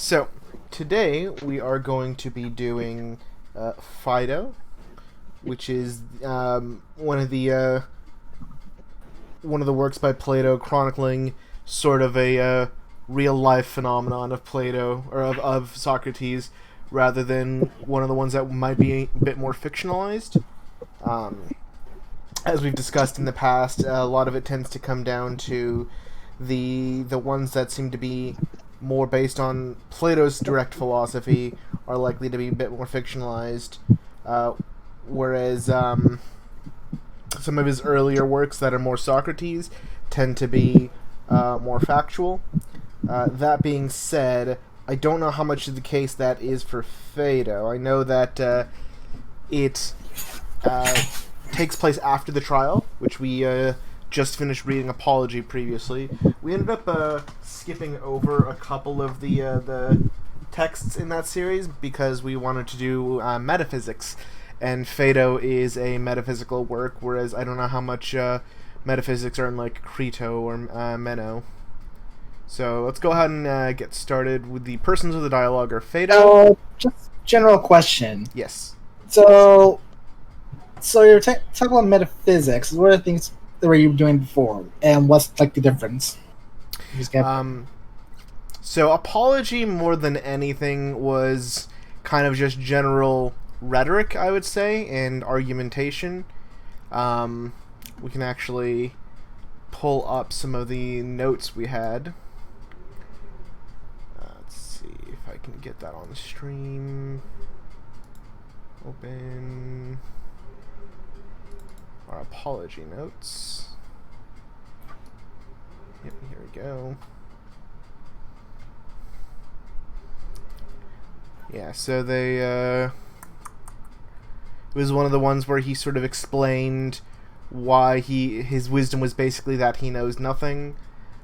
So, today we are going to be doing Phaedo, which is one of the works by Plato chronicling sort of a real life phenomenon of Plato or of Socrates, rather than one of the ones that might be a bit more fictionalized. Um, as we've discussed in the past, a lot of it tends to come down to the ones that seem to be more based on Plato's direct philosophy are likely to be a bit more fictionalized, uh, whereas some of his earlier works that are more Socrates tend to be more factual. That being said, I don't know how much of the case that is for Phaedo. I know that it takes place after the trial, which we just finished reading Apology previously. We ended up skipping over a couple of the texts in that series because we wanted to do metaphysics, and Phaedo is a metaphysical work, whereas I don't know how much metaphysics are in like Crito or Meno. So let's go ahead and get started with the persons of the dialogue are Phaedo. Just general question. Yes. So, you're talking about metaphysics. What are the things that were you doing before, and what's like the difference? So Apology, more than anything, was kind of just general rhetoric, I would say, and argumentation. We can actually pull up some of the notes we had. Let's see if I can get that on the stream. Open our Apology notes. Yep, here we go. Yeah, so it was one of the ones where he sort of explained why his wisdom was basically that he knows nothing,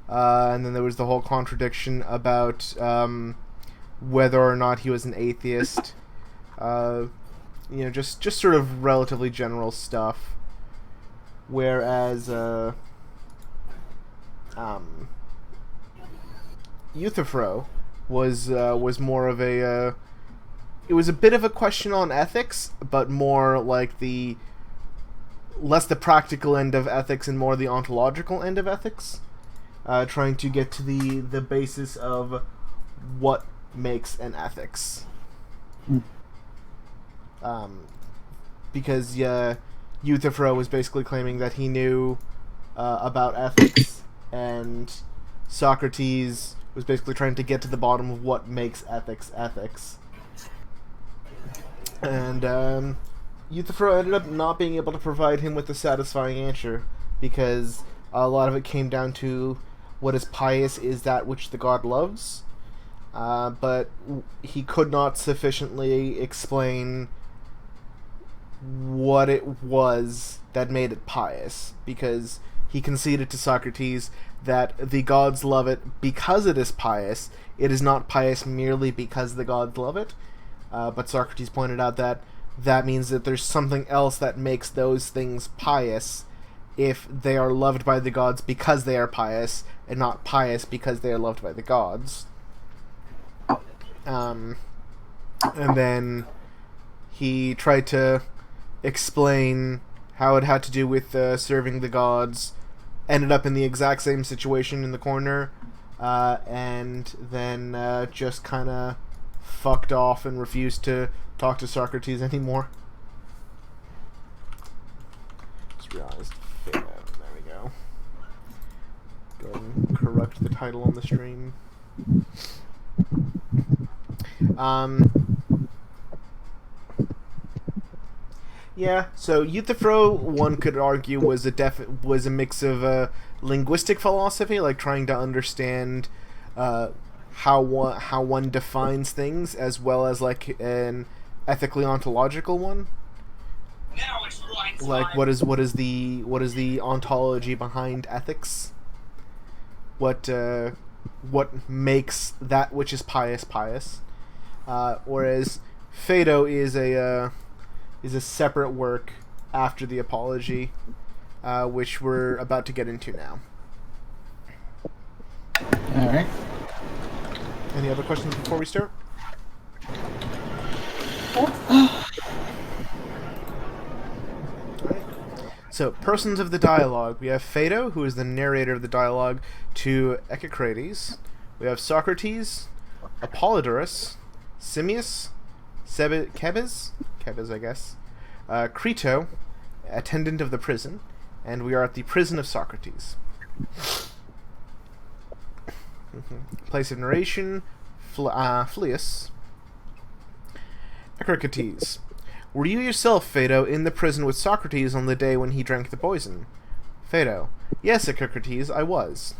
and then there was the whole contradiction about whether or not he was an atheist. Just sort of relatively general stuff. Whereas Euthyphro was more of a it was a bit of a question on ethics, but more like less the practical end of ethics and more the ontological end of ethics, trying to get to the basis of what makes an ethics. Because Euthyphro was basically claiming that he knew about ethics, and Socrates was basically trying to get to the bottom of what makes ethics ethics. And Euthyphro ended up not being able to provide him with a satisfying answer, because a lot of it came down to what is pious is that which the god loves, but he could not sufficiently explain what it was that made it pious, because he conceded to Socrates that the gods love it because it is pious. It is not pious merely because the gods love it. But Socrates pointed out that means that there's something else that makes those things pious if they are loved by the gods because they are pious, and not pious because they are loved by the gods. And then he tried to explain how it had to do with serving the gods, ended up in the exact same situation in the corner, and then just kind of fucked off and refused to talk to Socrates anymore. Just realized Phaedo. There we go. Go ahead and correct the title on the stream. Yeah, so Euthyphro, one could argue, was a mix of linguistic philosophy, like trying to understand how one defines things, as well as like an ethically ontological one. Now it's right time. Like what is the ontology behind ethics? What makes that which is pious pious? Whereas Phaedo is a separate work after the Apology, which we're about to get into now. All right. Any other questions before we start? So, persons of the dialogue. We have Phaedo, who is the narrator of the dialogue to Echecrates. We have Socrates, Apollodorus, Simmias, Kebes, I guess, Crito, attendant of the prison, and we are at the prison of Socrates. Place of narration, Phlius. Echecrates. Were you yourself, Phaedo, in the prison with Socrates on the day when he drank the poison? Phaedo. Yes, Echecrates, I was.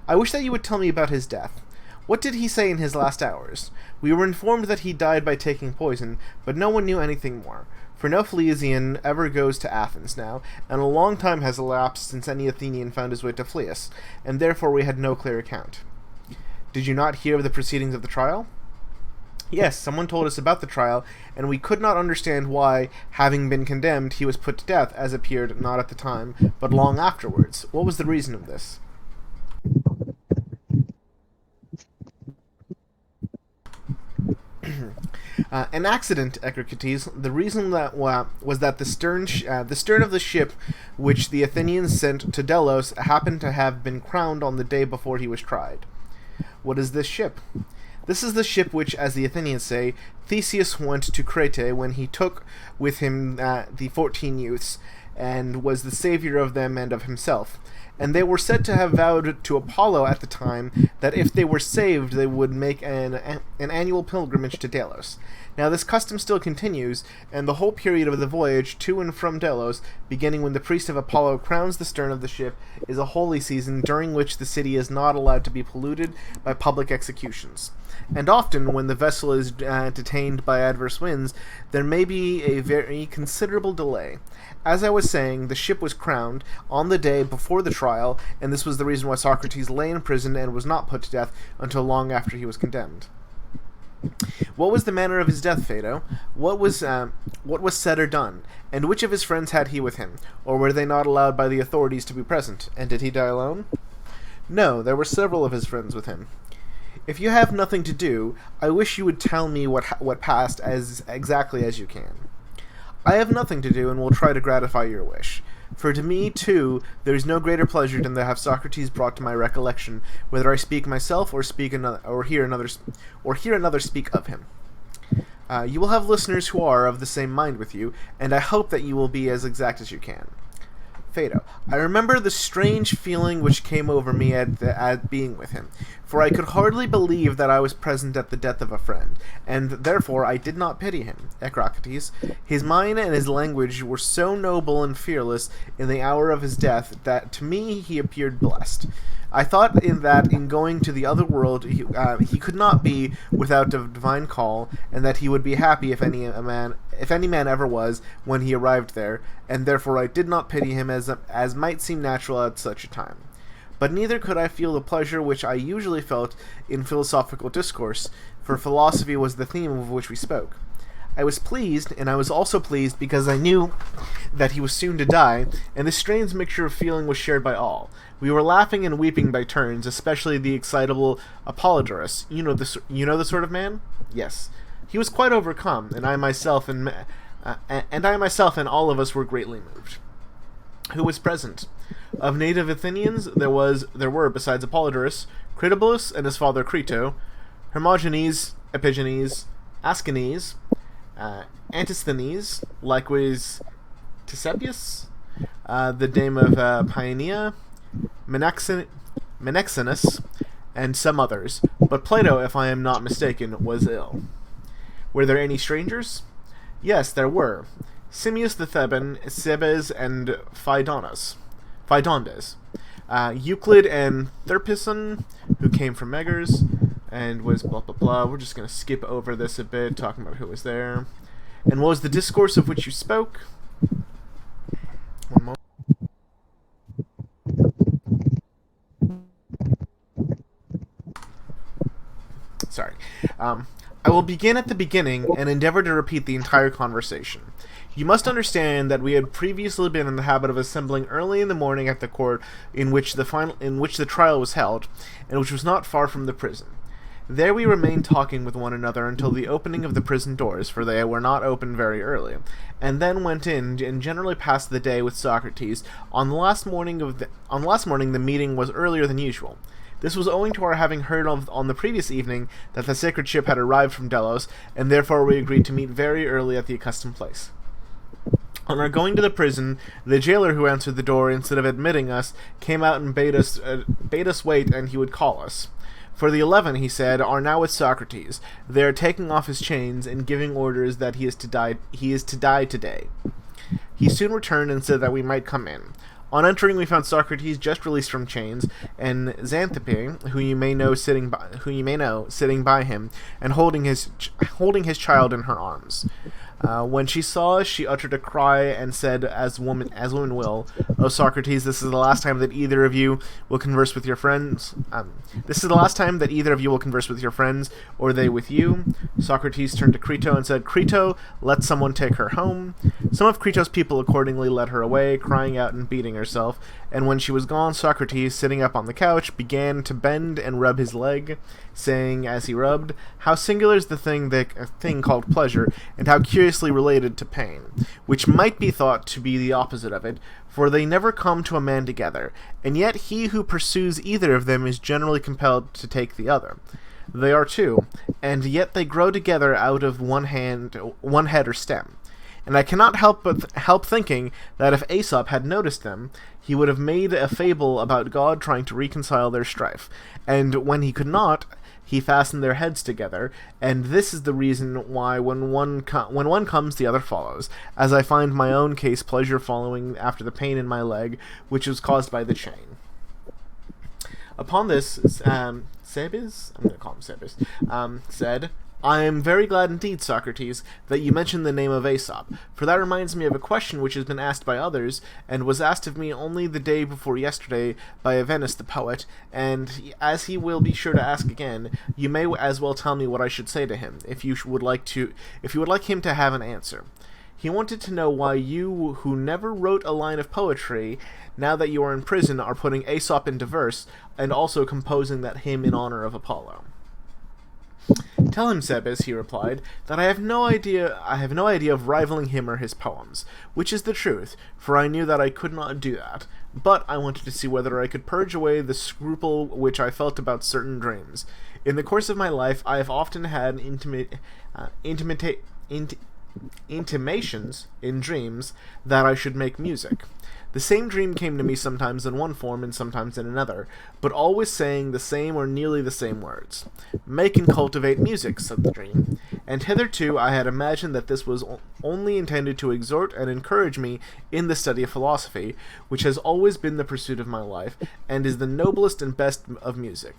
I wish that you would tell me about his death. What did he say in his last hours? We were informed that he died by taking poison, but no one knew anything more. For no Phliasian ever goes to Athens now, and a long time has elapsed since any Athenian found his way to Phlius, and therefore we had no clear account. Did you not hear of the proceedings of the trial? Yes, someone told us about the trial, and we could not understand why, having been condemned, he was put to death, as appeared not at the time, but long afterwards. What was the reason of this? An accident, Echecrates. The reason that was that the stern of the ship which the Athenians sent to Delos happened to have been crowned on the day before he was tried. What is this ship? This is the ship which, as the Athenians say, Theseus went to Crete when he took with him the 14 youths, and was the savior of them and of himself. And they were said to have vowed to Apollo at the time that if they were saved, they would make an annual pilgrimage to Delos. Now this custom still continues, and the whole period of the voyage to and from Delos, beginning when the priest of Apollo crowns the stern of the ship, is a holy season during which the city is not allowed to be polluted by public executions. And often, when the vessel is detained by adverse winds, there may be a very considerable delay. As I was saying, the ship was crowned on the day before the trial, and this was the reason why Socrates lay in prison and was not put to death until long after he was condemned. What was the manner of his death, Phaedo? What was said or done? And which of his friends had he with him? Or were they not allowed by the authorities to be present? And did he die alone? No, there were several of his friends with him. If you have nothing to do, I wish you would tell me what passed as exactly as you can. I have nothing to do, and will try to gratify your wish. For to me, too, there is no greater pleasure than to have Socrates brought to my recollection, whether I speak myself or hear another speak of him. You will have listeners who are of the same mind with you, and I hope that you will be as exact as you can. Phaedo. I remember the strange feeling which came over me at being with him, for I could hardly believe that I was present at the death of a friend, and therefore I did not pity him. Echecrates. His mind and his language were so noble and fearless in the hour of his death that to me he appeared blessed. I thought in going to the other world he could not be without a divine call, and that he would be happy if any man ever was when he arrived there, and therefore I did not pity him as might seem natural at such a time. But neither could I feel the pleasure which I usually felt in philosophical discourse, for philosophy was the theme of which we spoke. I was pleased, and I was also pleased because I knew that he was soon to die, and this strange mixture of feeling was shared by all. We were laughing and weeping by turns, especially the excitable Apollodorus. You know the sort of man? Yes. He was quite overcome, and I myself and all of us were greatly moved. Who was present? Of native Athenians, there were, besides Apollodorus, Critobulus and his father Crito, Hermogenes, Epigenes, Ascanes, Antisthenes, likewise Ctesibius, the dame of Paeania, Menexenus, and some others, but Plato, if I am not mistaken, was ill. Were there any strangers? Yes, there were. Simmias the Theban, Cebes, and Phaedondes. Euclid and Thirpison, who came from Megars, and was blah blah blah. We're just going to skip over this a bit, talking about who was there. And what was the discourse of which you spoke? One moment. Sorry. I will begin at the beginning and endeavor to repeat the entire conversation. You must understand that we had previously been in the habit of assembling early in the morning at the court in which the trial was held, and which was not far from the prison. There we remained talking with one another until the opening of the prison doors, for they were not opened very early, and then went in and generally passed the day with Socrates. On the last morning, the meeting was earlier than usual. This was owing to our having heard on the previous evening that the sacred ship had arrived from Delos, and therefore we agreed to meet very early at the accustomed place. On our going to the prison, the jailer who answered the door, instead of admitting us, came out and bade us wait, and he would call us. For the 11, he said, are now with Socrates. They are taking off his chains and giving orders that he is to die today. He soon returned and said that we might come in. On entering, we found Socrates just released from chains, and Xanthippe, who you may know sitting by him, and holding his child in her arms. When she saw us, she uttered a cry and said, as women will, "O Socrates, this is the last time that either of you will converse with your friends. This is the last time that either of you will converse with your friends, or they with you." Socrates turned to Crito and said, "Crito, let someone take her home." Some of Crito's people accordingly led her away, crying out and beating herself. And when she was gone, Socrates, sitting up on the couch, began to bend and rub his leg, saying as he rubbed, "How singular is the thing called pleasure, and how curiously related to pain, which might be thought to be the opposite of it, for they never come to a man together, and yet he who pursues either of them is generally compelled to take the other. They are two, and yet they grow together out of one head or stem. And I cannot help thinking that if Aesop had noticed them, he would have made a fable about God trying to reconcile their strife, and when he could not, he fastened their heads together, and this is the reason why when one comes, the other follows, as I find my own case pleasure following after the pain in my leg, which was caused by the chain." Upon this, Sebes, I'm going to call him Sebes, said, "I am very glad indeed, Socrates, that you mentioned the name of Aesop, for that reminds me of a question which has been asked by others, and was asked of me only the day before yesterday by Evenus the poet, and as he will be sure to ask again, you may as well tell me what I should say to him, if you would like him to have an answer. He wanted to know why you, who never wrote a line of poetry, now that you are in prison, are putting Aesop into verse, and also composing that hymn in honor of Apollo." "Tell him, Sebes," he replied, "that I have no idea of rivaling him or his poems, which is the truth, for I knew that I could not do that. But I wanted to see whether I could purge away the scruple which I felt about certain dreams. In the course of my life, I have often had intimations in dreams that I should make music. The same dream came to me sometimes in one form and sometimes in another, but always saying the same or nearly the same words. 'Make and cultivate music,' said the dream, and hitherto I had imagined that this was only intended to exhort and encourage me in the study of philosophy, which has always been the pursuit of my life, and is the noblest and best of music.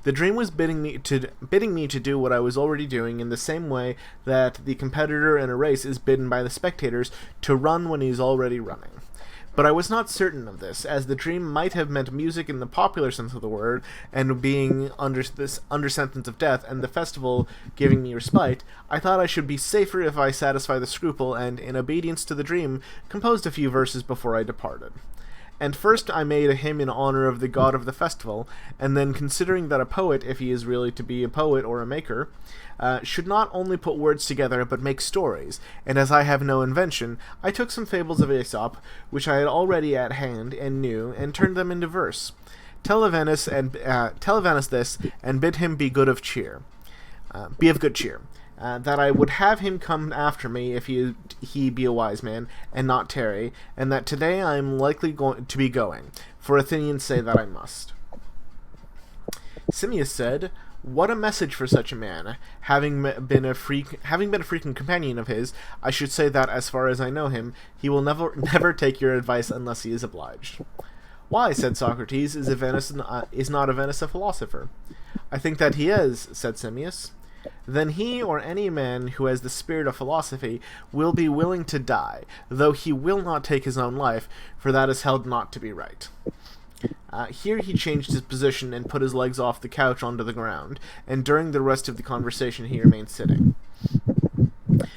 The dream was bidding me to do what I was already doing, in the same way that the competitor in a race is bidden by the spectators to run when he is already running. But I was not certain of this, as the dream might have meant music in the popular sense of the word, and being under sentence of death, and the festival giving me respite, I thought I should be safer if I satisfy the scruple, and, in obedience to the dream, composed a few verses before I departed. And first I made a hymn in honor of the god of the festival, and then, considering that a poet, if he is really to be a poet or a maker, should not only put words together but make stories, and as I have no invention, I took some fables of Aesop, which I had already at hand and knew, and turned them into verse. Tell Evenus this, and bid him be of good cheer. That I would have him come after me if he be a wise man, and not tarry, and that today I am likely to be going, for Athenians say that I must." Simmias said, "What a message for such a man! Having been a frequent companion of his, I should say that, as far as I know him, he will never take your advice unless he is obliged." "Why," said Socrates, "is not Evenus a philosopher?" "I think that he is," said Simmias. "Then he, or any man who has the spirit of philosophy, will be willing to die, though he will not take his own life, for that is held not to be right." Here he changed his position and put his legs off the couch onto the ground, and during the rest of the conversation he remained sitting.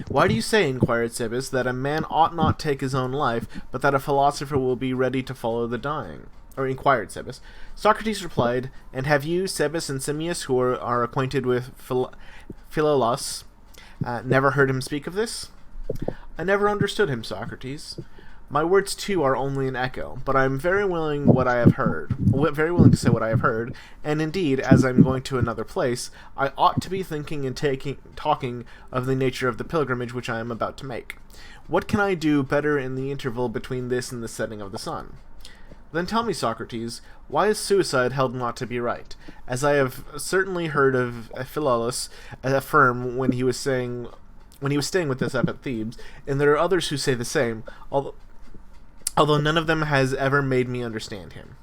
"Why do you say," inquired Sebes, "that a man ought not take his own life, but that a philosopher will be ready to follow the dying?" or inquired Cebes. Socrates replied, "And have you, Cebes and Simmias, who are acquainted with Philolaus, never heard him speak of this?" "I never understood him, Socrates. My words too are only an echo, but I am very willing to say what I have heard, and indeed, as I am going to another place, I ought to be thinking and talking of the nature of the pilgrimage which I am about to make. What can I do better in the interval between this and the setting of the sun?" "Then tell me, Socrates, why is suicide held not to be right? As I have certainly heard of Philolaus affirm when he was staying with us up at Thebes, and there are others who say the same, although none of them has ever made me understand him."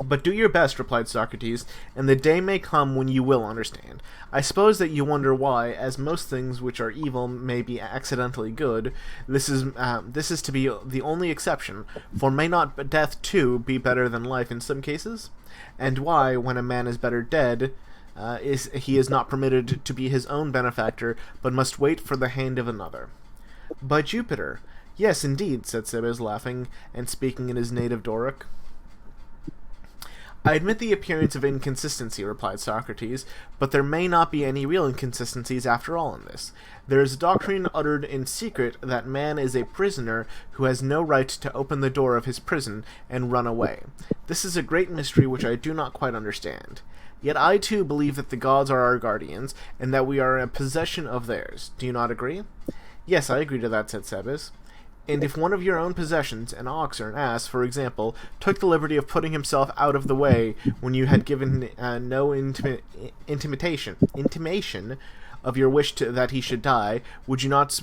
"But do your best," replied Socrates, "and the day may come when you will understand. I suppose that you wonder why, as most things which are evil may be accidentally good, this is to be the only exception, for may not death too be better than life in some cases? And why, when a man is better dead, he is not permitted to be his own benefactor, but must wait for the hand of another?" "By Jupiter! Yes, indeed," said Cebes, laughing, and speaking in his native Doric. "I admit the appearance of inconsistency," replied Socrates, "but there may not be any real inconsistencies after all in this. There is a doctrine uttered in secret that man is a prisoner who has no right to open the door of his prison and run away. This is a great mystery which I do not quite understand. Yet I too believe that the gods are our guardians, and that we are a possession of theirs. Do you not agree?" "Yes, I agree to that," said Cebes. "And if one of your own possessions, an ox or an ass, for example, took the liberty of putting himself out of the way when you had given no intimation of your wish that he should die, would you not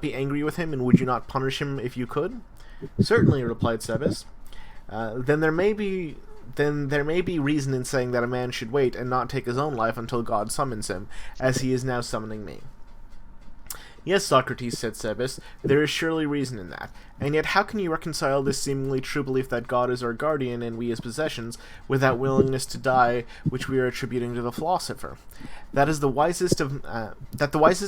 be angry with him, and would you not punish him if you could?" "Certainly," replied Cebes. Then there may be reason in saying that a man should wait and not take his own life until God summons him, as he is now summoning me." "Yes, Socrates," said Cebes, "there is surely reason in that. And yet how can you reconcile this seemingly true belief that God is our guardian and we his possessions, with that willingness to die which we are attributing to the philosopher? That the wisest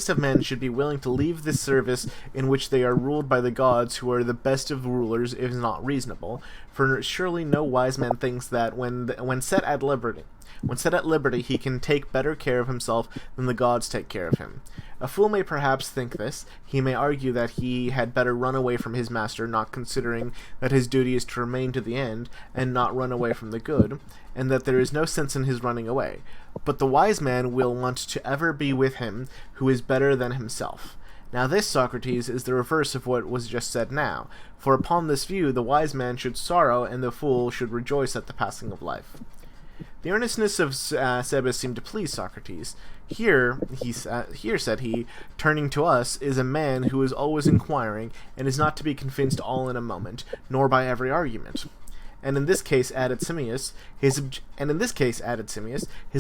of men should be willing to leave this service in which they are ruled by the gods, who are the best of rulers, is not reasonable, for surely no wise man thinks that when set at liberty he can take better care of himself than the gods take care of him. A fool may perhaps think this. He may argue that he had better run away from his master, not considering that his duty is to remain to the end, and not run away from the good, and that there is no sense in his running away. But the wise man will want to ever be with him who is better than himself. Now this, Socrates, is the reverse of what was just said now, for upon this view the wise man should sorrow, and the fool should rejoice at the passing of life." The earnestness of Cebes seemed to please Socrates. Here, said he, turning to us, "is a man who is always inquiring, and is not to be convinced all in a moment, nor by every argument. And in this case," added Simmias, his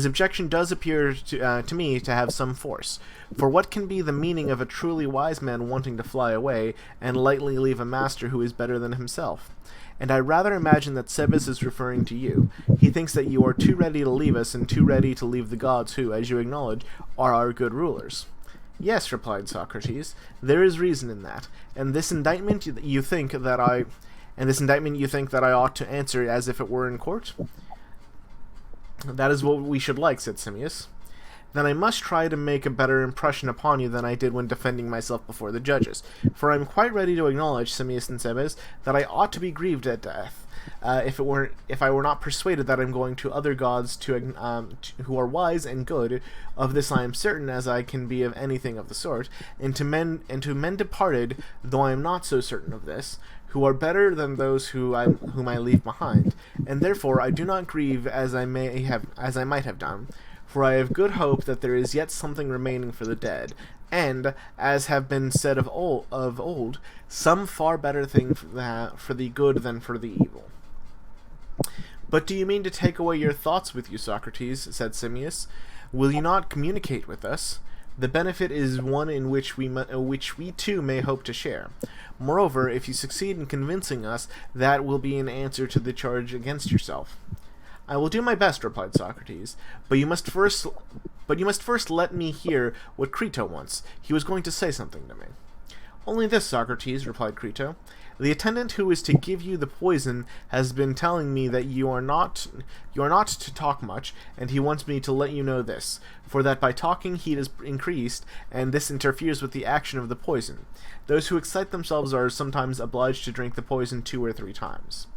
objection does appear to me to have some force. For what can be the meaning of a truly wise man wanting to fly away, and lightly leave a master who is better than himself? And I rather imagine that Cebes is referring to you. He thinks that you are too ready to leave us, and too ready to leave the gods who, as you acknowledge, are our good rulers." "Yes," replied Socrates, "there is reason in that. And this indictment you think that I ought to answer as if it were in court?" "That is what we should like," said Simmias. "Then I must try to make a better impression upon you than I did when defending myself before the judges. For I am quite ready to acknowledge, Simmias and Cebes, that I ought to be grieved at death, if I were not persuaded that I am going to other gods who are wise and good. Of this I am certain, as I can be of anything of the sort, and to men departed, though I am not so certain of this, who are better than those whom I leave behind, and therefore I do not grieve as I might have done. For I have good hope that there is yet something remaining for the dead, and, as have been said of old, some far better thing for the good than for the evil." "But do you mean to take away your thoughts with you, Socrates?" said Simmias. "Will you not communicate with us? The benefit is one in which we too may hope to share. Moreover, if you succeed in convincing us, that will be an answer to the charge against yourself." "I will do my best," replied Socrates, but you must first let me hear what Crito wants. He was going to say something to me." "Only this, Socrates," replied Crito, The attendant who is to give you the poison has been telling me that you are not to talk much, and he wants me to let you know this, for that by talking heat is increased, and this interferes with the action of the poison. Those who excite themselves are sometimes obliged to drink the poison 2 or 3 times.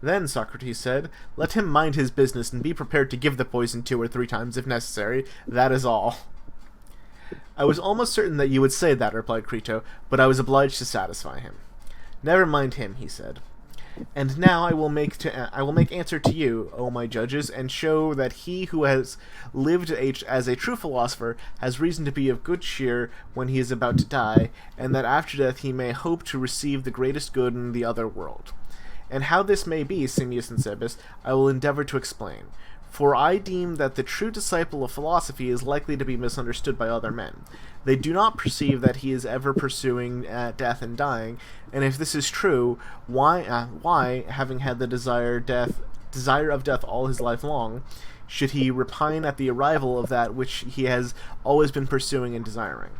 Then, Socrates said, let him mind his business and be prepared to give the poison 2 or 3 times if necessary. That is all. I was almost certain that you would say that, replied Crito, but I was obliged to satisfy him. Never mind him, he said. And now I will make answer to you, O my judges, and show that he who has lived as a true philosopher has reason to be of good cheer when he is about to die, and that after death he may hope to receive the greatest good in the other world. And how this may be, Simmias and Cebes, I will endeavor to explain. For I deem that the true disciple of philosophy is likely to be misunderstood by other men. They do not perceive that he is ever pursuing death and dying, and if this is true, why, having had the desire of death all his life long, should he repine at the arrival of that which he has always been pursuing and desiring?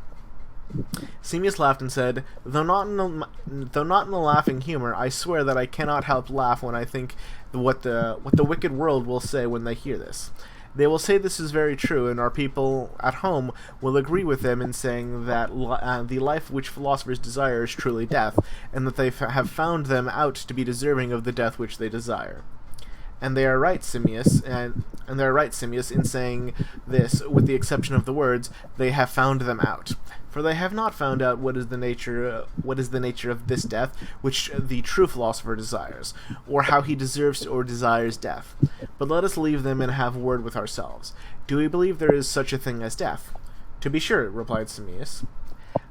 Simmias laughed and said, though not in a laughing humor, I swear that I cannot help laugh when I think what the wicked world will say when they hear this. They will say this is very true, and our people at home will agree with them in saying that the life which philosophers desire is truly death, and that they have found them out to be deserving of the death which they desire. And they are right, Simmias, in saying this, with the exception of the words, they have found them out. For they have not found out what is the nature of this death which the true philosopher desires, or how he deserves or desires death. But let us leave them and have word with ourselves. Do we believe there is such a thing as death? To be sure, replied Simmias.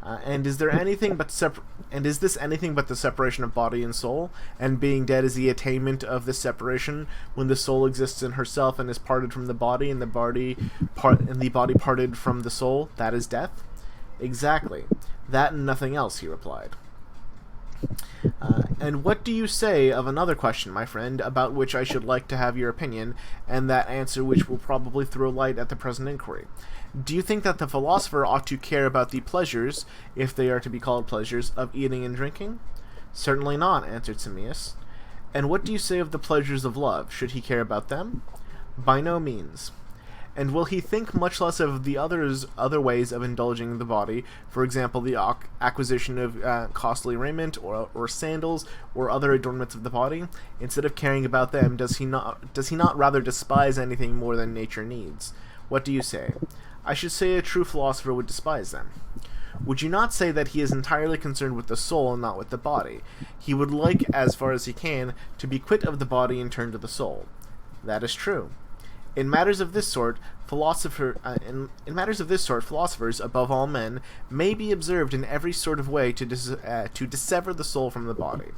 And is this anything but the separation of body and soul? And being dead is the attainment of this separation, when the soul exists in herself and is parted from the body, and the body parted from the soul? That is death. Exactly. That and nothing else, he replied. And what do you say of another question, my friend, about which I should like to have your opinion, and that answer which will probably throw light at the present inquiry? Do you think that the philosopher ought to care about the pleasures, if they are to be called pleasures, of eating and drinking? Certainly not, answered Simmias. And what do you say of the pleasures of love? Should he care about them? By no means. And will he think much less of the other ways of indulging the body, for example, the acquisition of costly raiment, or sandals, or other adornments of the body? Instead of caring about them, does he not rather despise anything more than nature needs? What do you say? I should say a true philosopher would despise them. Would you not say that he is entirely concerned with the soul and not with the body? He would like, as far as he can, to be quit of the body and turn to the soul. That is true. In matters of this sort, philosophers, above all men, may be observed in every sort of way to dissever the soul from the body.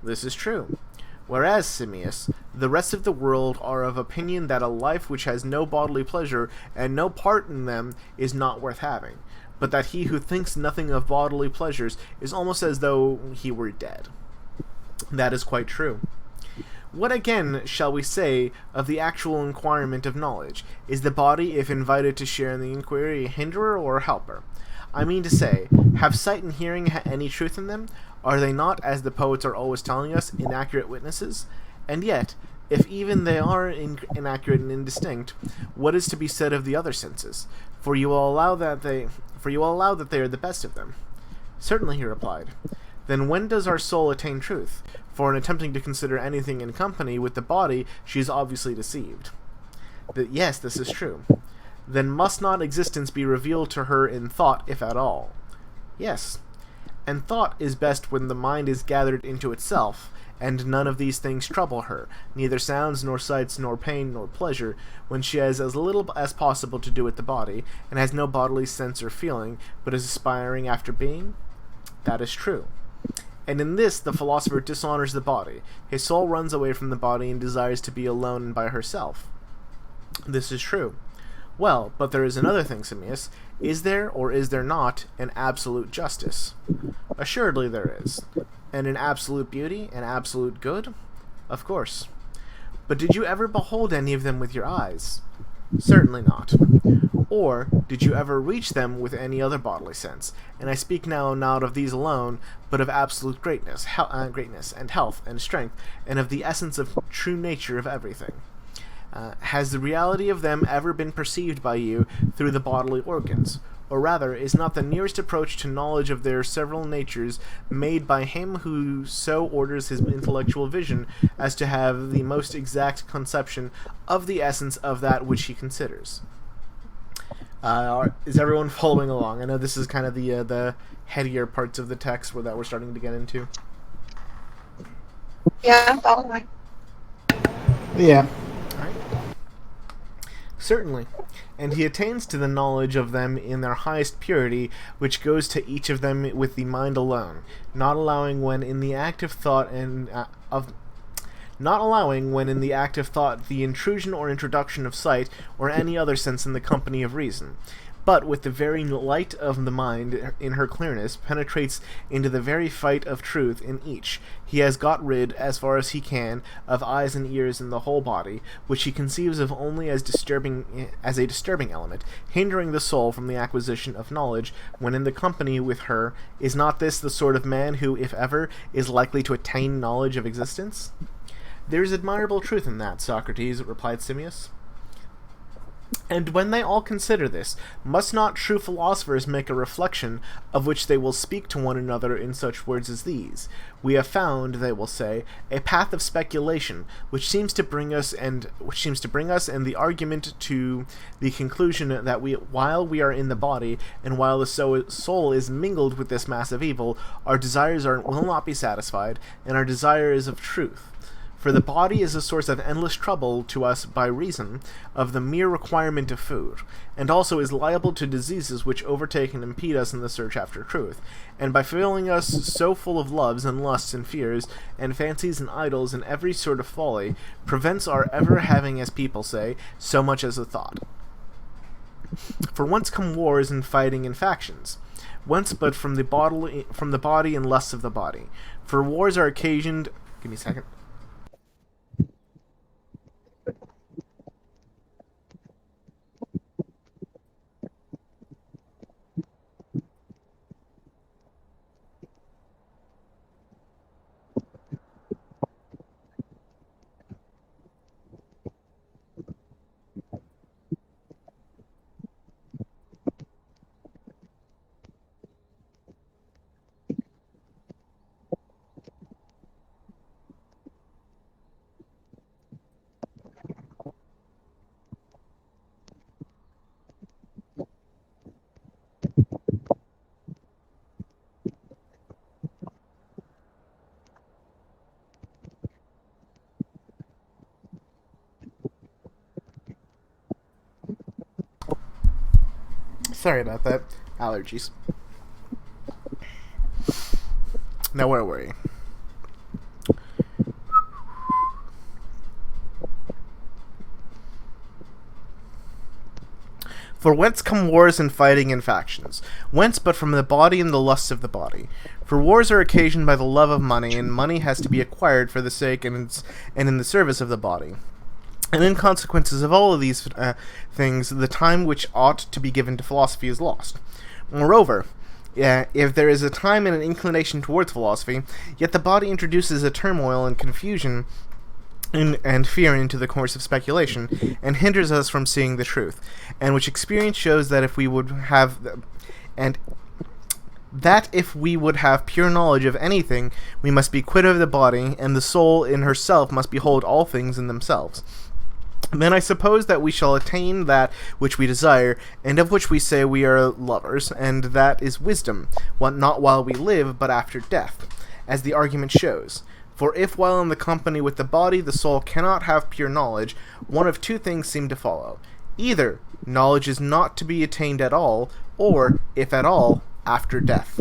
This is true. Whereas, Simmias, the rest of the world are of opinion that a life which has no bodily pleasure and no part in them is not worth having, but that he who thinks nothing of bodily pleasures is almost as though he were dead. That is quite true. What again shall we say of the actual inquirement of knowledge? Is the body, if invited to share in the inquiry, a hinderer or a helper? I mean to say, have sight and hearing any truth in them? Are they not, as the poets are always telling us, inaccurate witnesses? And yet, if even they are inaccurate and indistinct, what is to be said of the other senses? For you will allow that they are the best of them. Certainly, he replied. Then when does our soul attain truth? For in attempting to consider anything in company with the body, she is obviously deceived. Yes, this is true. Then must not existence be revealed to her in thought, if at all? Yes. And thought is best when the mind is gathered into itself, and none of these things trouble her, neither sounds, nor sights, nor pain, nor pleasure, when she has as little as possible to do with the body, and has no bodily sense or feeling, but is aspiring after being? That is true. And in this the philosopher dishonors the body. His soul runs away from the body and desires to be alone and by herself. This is true. Well, but there is another thing, Simmias. Is there, or is there not, an absolute justice? Assuredly there is. And an absolute beauty, an absolute good? Of course. But did you ever behold any of them with your eyes? Certainly not. Or did you ever reach them with any other bodily sense? And I speak now not of these alone, but of absolute greatness and health and strength, and of the essence of true nature of everything. Has the reality of them ever been perceived by you through the bodily organs? Or rather, is not the nearest approach to knowledge of their several natures made by him who so orders his intellectual vision as to have the most exact conception of the essence of that which he considers? Is everyone following along? I know this is kind of the headier parts of the text that we're starting to get into. Yeah, I'm following. Yeah. Right. Certainly. And he attains to the knowledge of them in their highest purity, which goes to each of them with the mind alone, not allowing when in the act of thought the intrusion or introduction of sight or any other sense in the company of reason, but with the very light of the mind in her clearness penetrates into the very fight of truth in each. He has got rid, as far as he can, of eyes and ears in the whole body, which he conceives of only as a disturbing element, hindering the soul from the acquisition of knowledge when in the company with her. Is not this the sort of man who, if ever, is likely to attain knowledge of existence? There is admirable truth in that, Socrates, replied Simmias. And when they all consider this, must not true philosophers make a reflection, of which they will speak to one another in such words as these? We have found, they will say, a path of speculation, which seems to bring us and the argument to the conclusion that while we are in the body, and while the soul is mingled with this mass of evil, our desires will not be satisfied, and our desire is of truth. For the body is a source of endless trouble to us by reason of the mere requirement of food, and also is liable to diseases which overtake and impede us in the search after truth, and by filling us so full of loves and lusts and fears, and fancies and idols and every sort of folly, prevents our ever having, as people say, so much as a thought. For whence come wars and fighting and factions? Whence but from the body and lusts of the body? For wars are occasioned... Give me a second. Sorry about that. Allergies. Now, where were you? For whence come wars and fighting and factions? Whence but from the body and the lusts of the body? For wars are occasioned by the love of money, and money has to be acquired for the sake and in the service of the body. And in consequences of all of these things, the time which ought to be given to philosophy is lost. Moreover, if there is a time and an inclination towards philosophy, yet the body introduces a turmoil and confusion and fear into the course of speculation, and hinders us from seeing the truth, and which experience shows that if we would have pure knowledge of anything, we must be quit of the body, and the soul in herself must behold all things in themselves. Then I suppose that we shall attain that which we desire, and of which we say we are lovers, and that is wisdom, not while we live, but after death, as the argument shows. For if while in the company with the body the soul cannot have pure knowledge, one of two things seem to follow. Either knowledge is not to be attained at all, or, if at all, after death.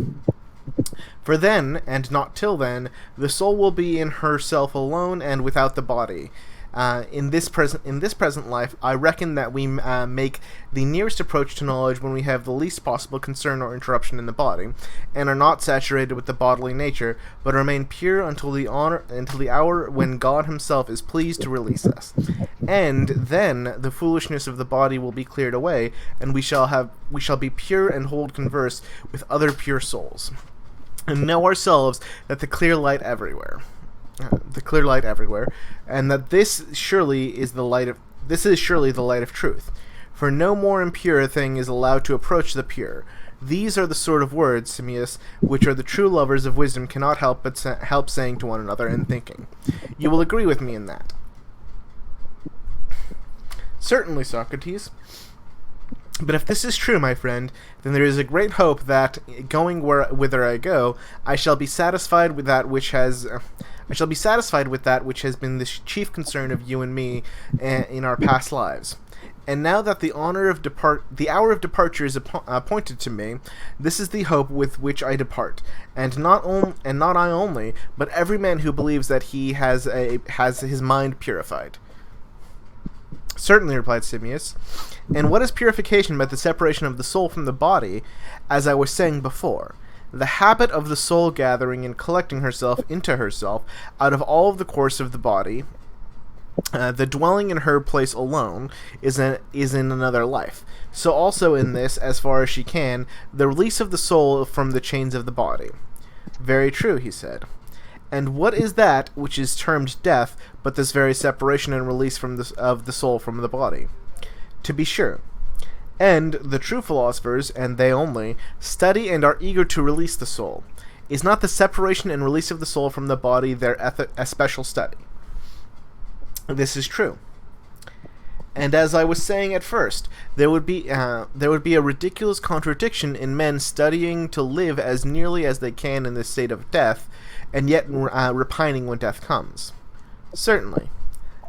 For then, and not till then, the soul will be in herself alone and without the body, In this present life, I reckon that we make the nearest approach to knowledge when we have the least possible concern or interruption in the body, and are not saturated with the bodily nature, but remain pure until the hour when God Himself is pleased to release us. And then the foolishness of the body will be cleared away, and we shall be pure and hold converse with other pure souls, and know ourselves that the clear light everywhere, and that this is surely the light of truth. For no more impure thing is allowed to approach the pure. These are the sort of words, Simmias, which are the true lovers of wisdom cannot help but help saying to one another and thinking. You will agree with me in that. Certainly, Socrates. But if this is true, my friend, then there is a great hope that, going whither I go, I shall be satisfied with that which has been the chief concern of you and me in our past lives. And now that the hour of departure is appointed to me, this is the hope with which I depart, and not I only, but every man who believes that he has his mind purified. Certainly, replied Simmias. And what is purification but the separation of the soul from the body, as I was saying before? The habit of the soul gathering and collecting herself into herself out of all of the course of the body, the dwelling in her place alone, is in another life. So also in this, as far as she can, the release of the soul from the chains of the body. Very true, he said. And what is that which is termed death, but this very separation and release of the soul from the body? To be sure. And the true philosophers, and they only, study and are eager to release the soul. Is not the separation and release of the soul from the body their especial study? This is true. And as I was saying at first, there would be a ridiculous contradiction in men studying to live as nearly as they can in this state of death, and yet repining when death comes. Certainly.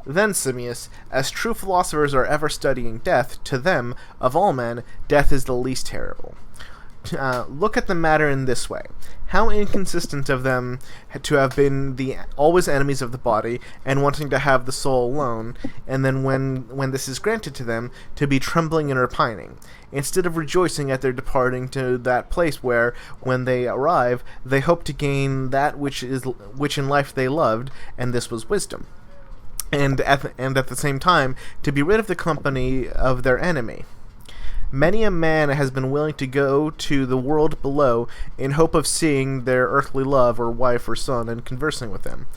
Then, Simmias, as true philosophers are ever studying death, to them, of all men, death is the least terrible. Look at the matter in this way. How inconsistent of them to have been always enemies of the body, and wanting to have the soul alone, and then when this is granted to them, to be trembling and repining, instead of rejoicing at their departing to that place where, when they arrive, they hope to gain that which in life they loved, and this was wisdom. And at the same time, to be rid of the company of their enemy. Many a man has been willing to go to the world below in hope of seeing their earthly love or wife or son and conversing with them.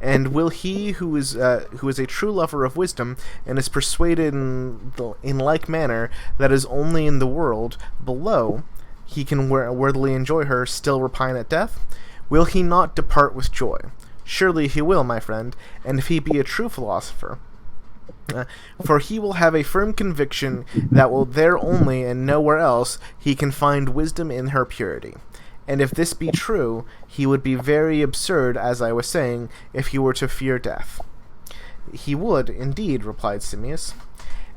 And will he who is a true lover of wisdom and is persuaded in like manner that is only in the world below he can worthily enjoy her, still repine at death? Will he not depart with joy? Surely he will, my friend, and if he be a true philosopher. For he will have a firm conviction that will there only and nowhere else he can find wisdom in her purity. And if this be true, he would be very absurd, as I was saying, if he were to fear death. He would, indeed, replied Simmias.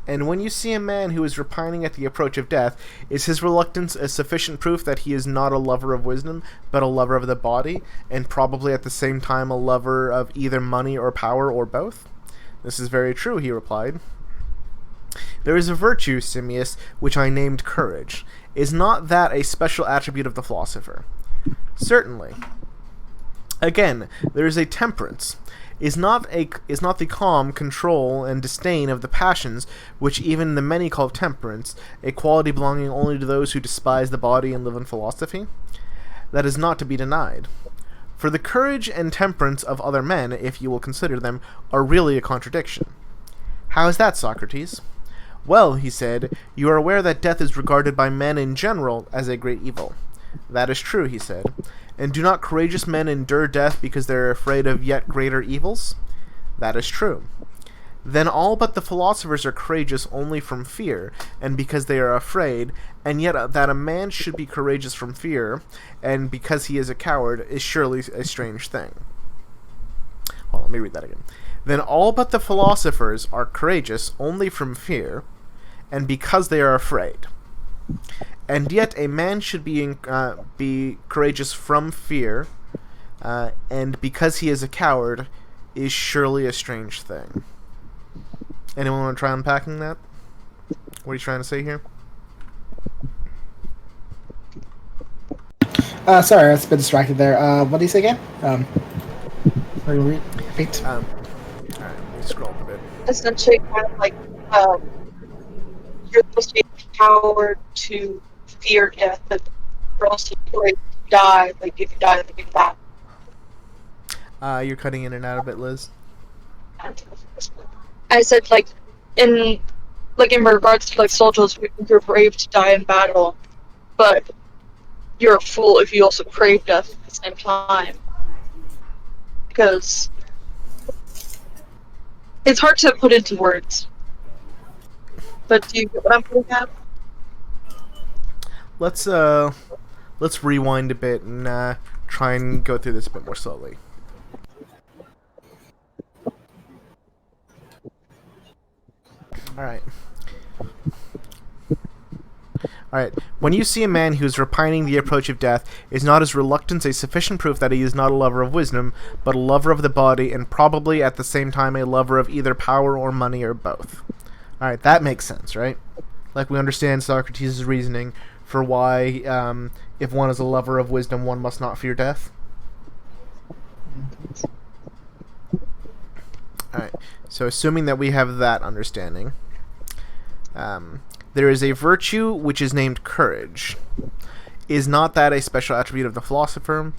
And when you see a man who is repining at the approach of death, is his reluctance a sufficient proof that he is not a lover of wisdom, but a lover of the body, and probably at the same time a lover of either money or power or both? This is very true, he replied. There is a virtue, Simmias, which I named courage. Is not that a special attribute of the philosopher? Certainly. Again, there is a temperance. Is not the calm, control, and disdain of the passions, which even the many call temperance, a quality belonging only to those who despise the body and live in philosophy? That is not to be denied. For the courage and temperance of other men, if you will consider them, are really a contradiction. How is that, Socrates? Well, he said, you are aware that death is regarded by men in general as a great evil. That is true, he said. And do not courageous men endure death because they are afraid of yet greater evils? That is true. Then all but the philosophers are courageous only from fear, and because they are afraid, and yet that a man should be courageous from fear, and because he is a coward, is surely a strange thing. Hold on, let me read that again. Then all but the philosophers are courageous only from fear, and because they are afraid. And yet a man should be courageous from fear, and because he is a coward, is surely a strange thing. Anyone want to try unpacking that? What are you trying to say here? Sorry, I was a bit distracted there. What do you say again? Repeat. All right, let me scroll up a bit. Essentially, kind of like you're supposed to be empowered to fear death, but or else you like die. Like if you die, then you die. You're cutting in and out a bit, Liz. I said in in regards to like soldiers, you're brave to die in battle, but you're a fool if you also crave death at the same time. Because it's hard to put into words. But do you get what I'm putting at? Let's rewind a bit and try and go through this a bit more slowly. Alright. When you see a man who is repining the approach of death, is not his reluctance a sufficient proof that he is not a lover of wisdom, but a lover of the body, and probably at the same time a lover of either power or money or both? Alright, that makes sense, right? Like, we understand Socrates' reasoning for why, if one is a lover of wisdom, one must not fear death. Alright, so assuming that we have that understanding, there is a virtue which is named courage. Is not that a special attribute of the philosopher?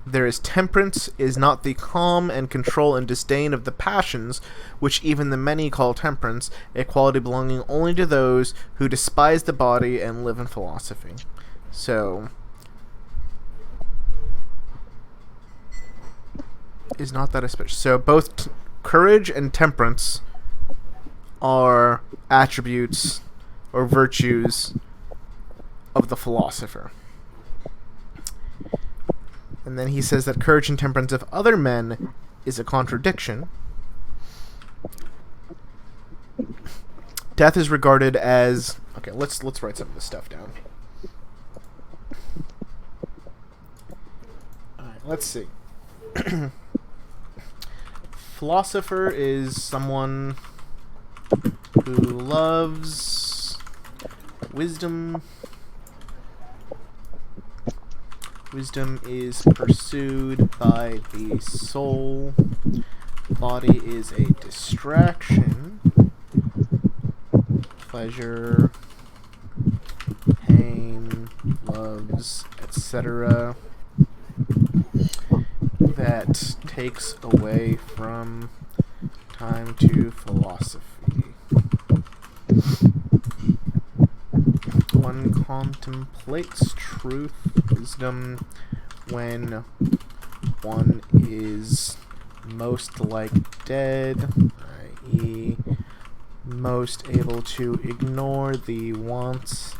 There is temperance. Is not the calm and control and disdain of the passions, which even the many call temperance, a quality belonging only to those who despise the body and live in philosophy? So, is not that a special... So both courage and temperance are attributes or virtues of the philosopher. And then he says that courage and temperance of other men is a contradiction. Death is regarded as... Okay, let's write some of this stuff down. Alright, let's see. Philosopher is someone who loves wisdom. Wisdom is pursued by the soul. Body is a distraction. Pleasure, pain, loves, etc. that takes away from time to philosophy. One contemplates truth, wisdom, when one is most like dead, i.e., most able to ignore the wants,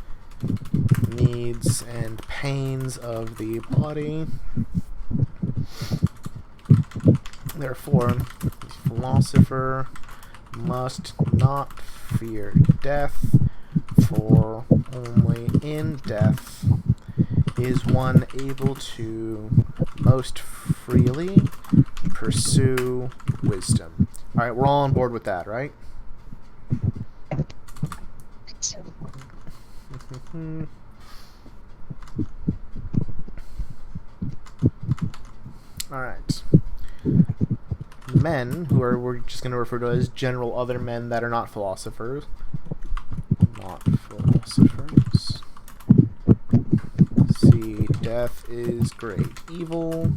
needs, and pains of the body. Therefore, the philosopher must not fear death, for only in death is one able to most freely pursue wisdom. Alright, we're all on board with that, right? Alright. Men, who are we're just going to refer to as general other men that are not philosophers. Not philosophers. See, death is great evil.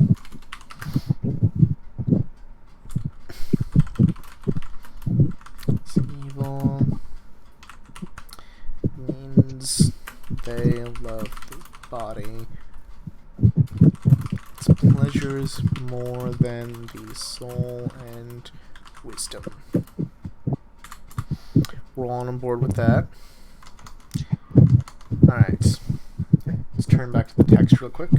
It's evil means they love the body, its pleasures more than the soul and wisdom. We're all on board with that. Alright. Let's turn back to the text real quick.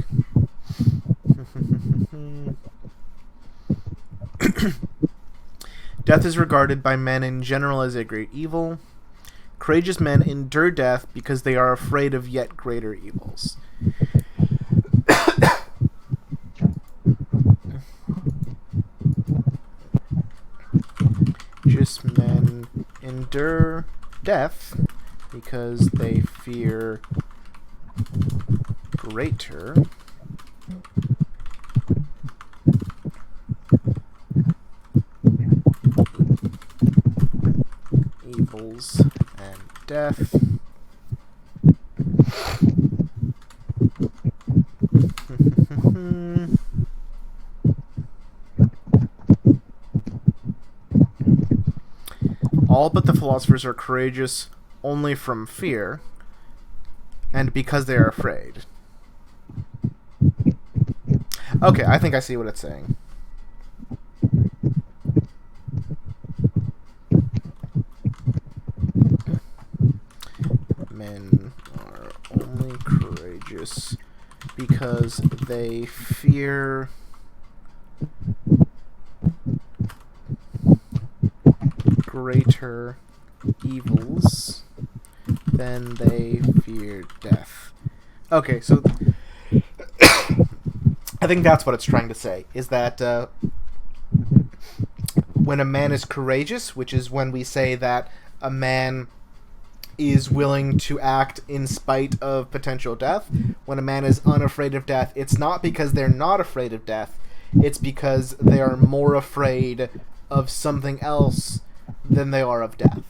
Death is regarded by men in general as a great evil. Courageous men endure death because they are afraid of yet greater evils. Courageous men endure death because they fear greater evils and death. All but the philosophers are courageous only from fear, and because they are afraid. Okay, I think I see what it's saying. Men are only courageous because they fear greater evils than they fear death. Okay, so I think that's what it's trying to say, is that when a man is courageous, which is when we say that a man is willing to act in spite of potential death, when a man is unafraid of death, it's not because they're not afraid of death, it's because they are more afraid of something else than they are of death.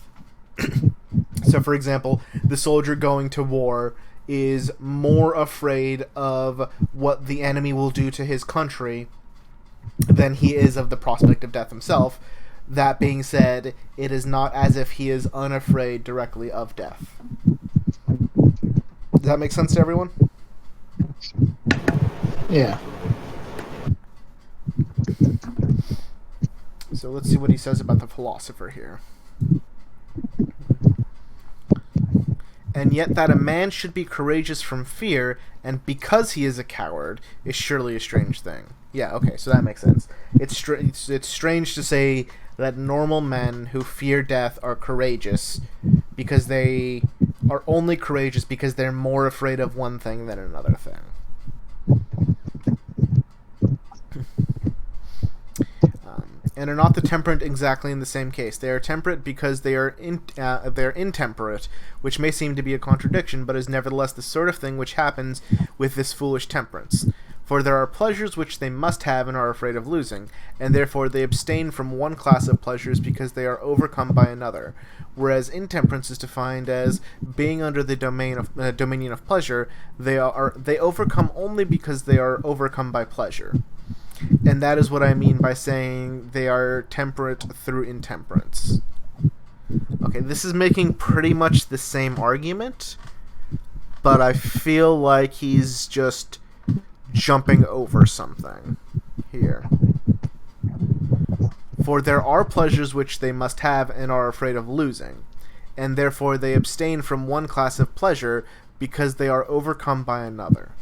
So, for example, the soldier going to war is more afraid of what the enemy will do to his country than he is of the prospect of death himself. That being said, it is not as if he is unafraid directly of death. Does that make sense to everyone? Yeah. So let's see what he says about the philosopher here. And yet that a man should be courageous from fear, and because he is a coward, is surely a strange thing. Yeah, okay, so that makes sense. It's strange to say that normal men who fear death are courageous because they are only courageous because they're more afraid of one thing than another thing. And are not the temperate exactly in the same case. They are temperate because they are they're intemperate, which may seem to be a contradiction, but is nevertheless the sort of thing which happens with this foolish temperance. For there are pleasures which they must have and are afraid of losing, and therefore they abstain from one class of pleasures because they are overcome by another. Whereas intemperance is defined as being under the dominion of pleasure, they overcome only because they are overcome by pleasure. And that is what I mean by saying they are temperate through intemperance. Okay, this is making pretty much the same argument, but I feel like he's just jumping over something here. For there are pleasures which they must have and are afraid of losing, and therefore they abstain from one class of pleasure because they are overcome by another.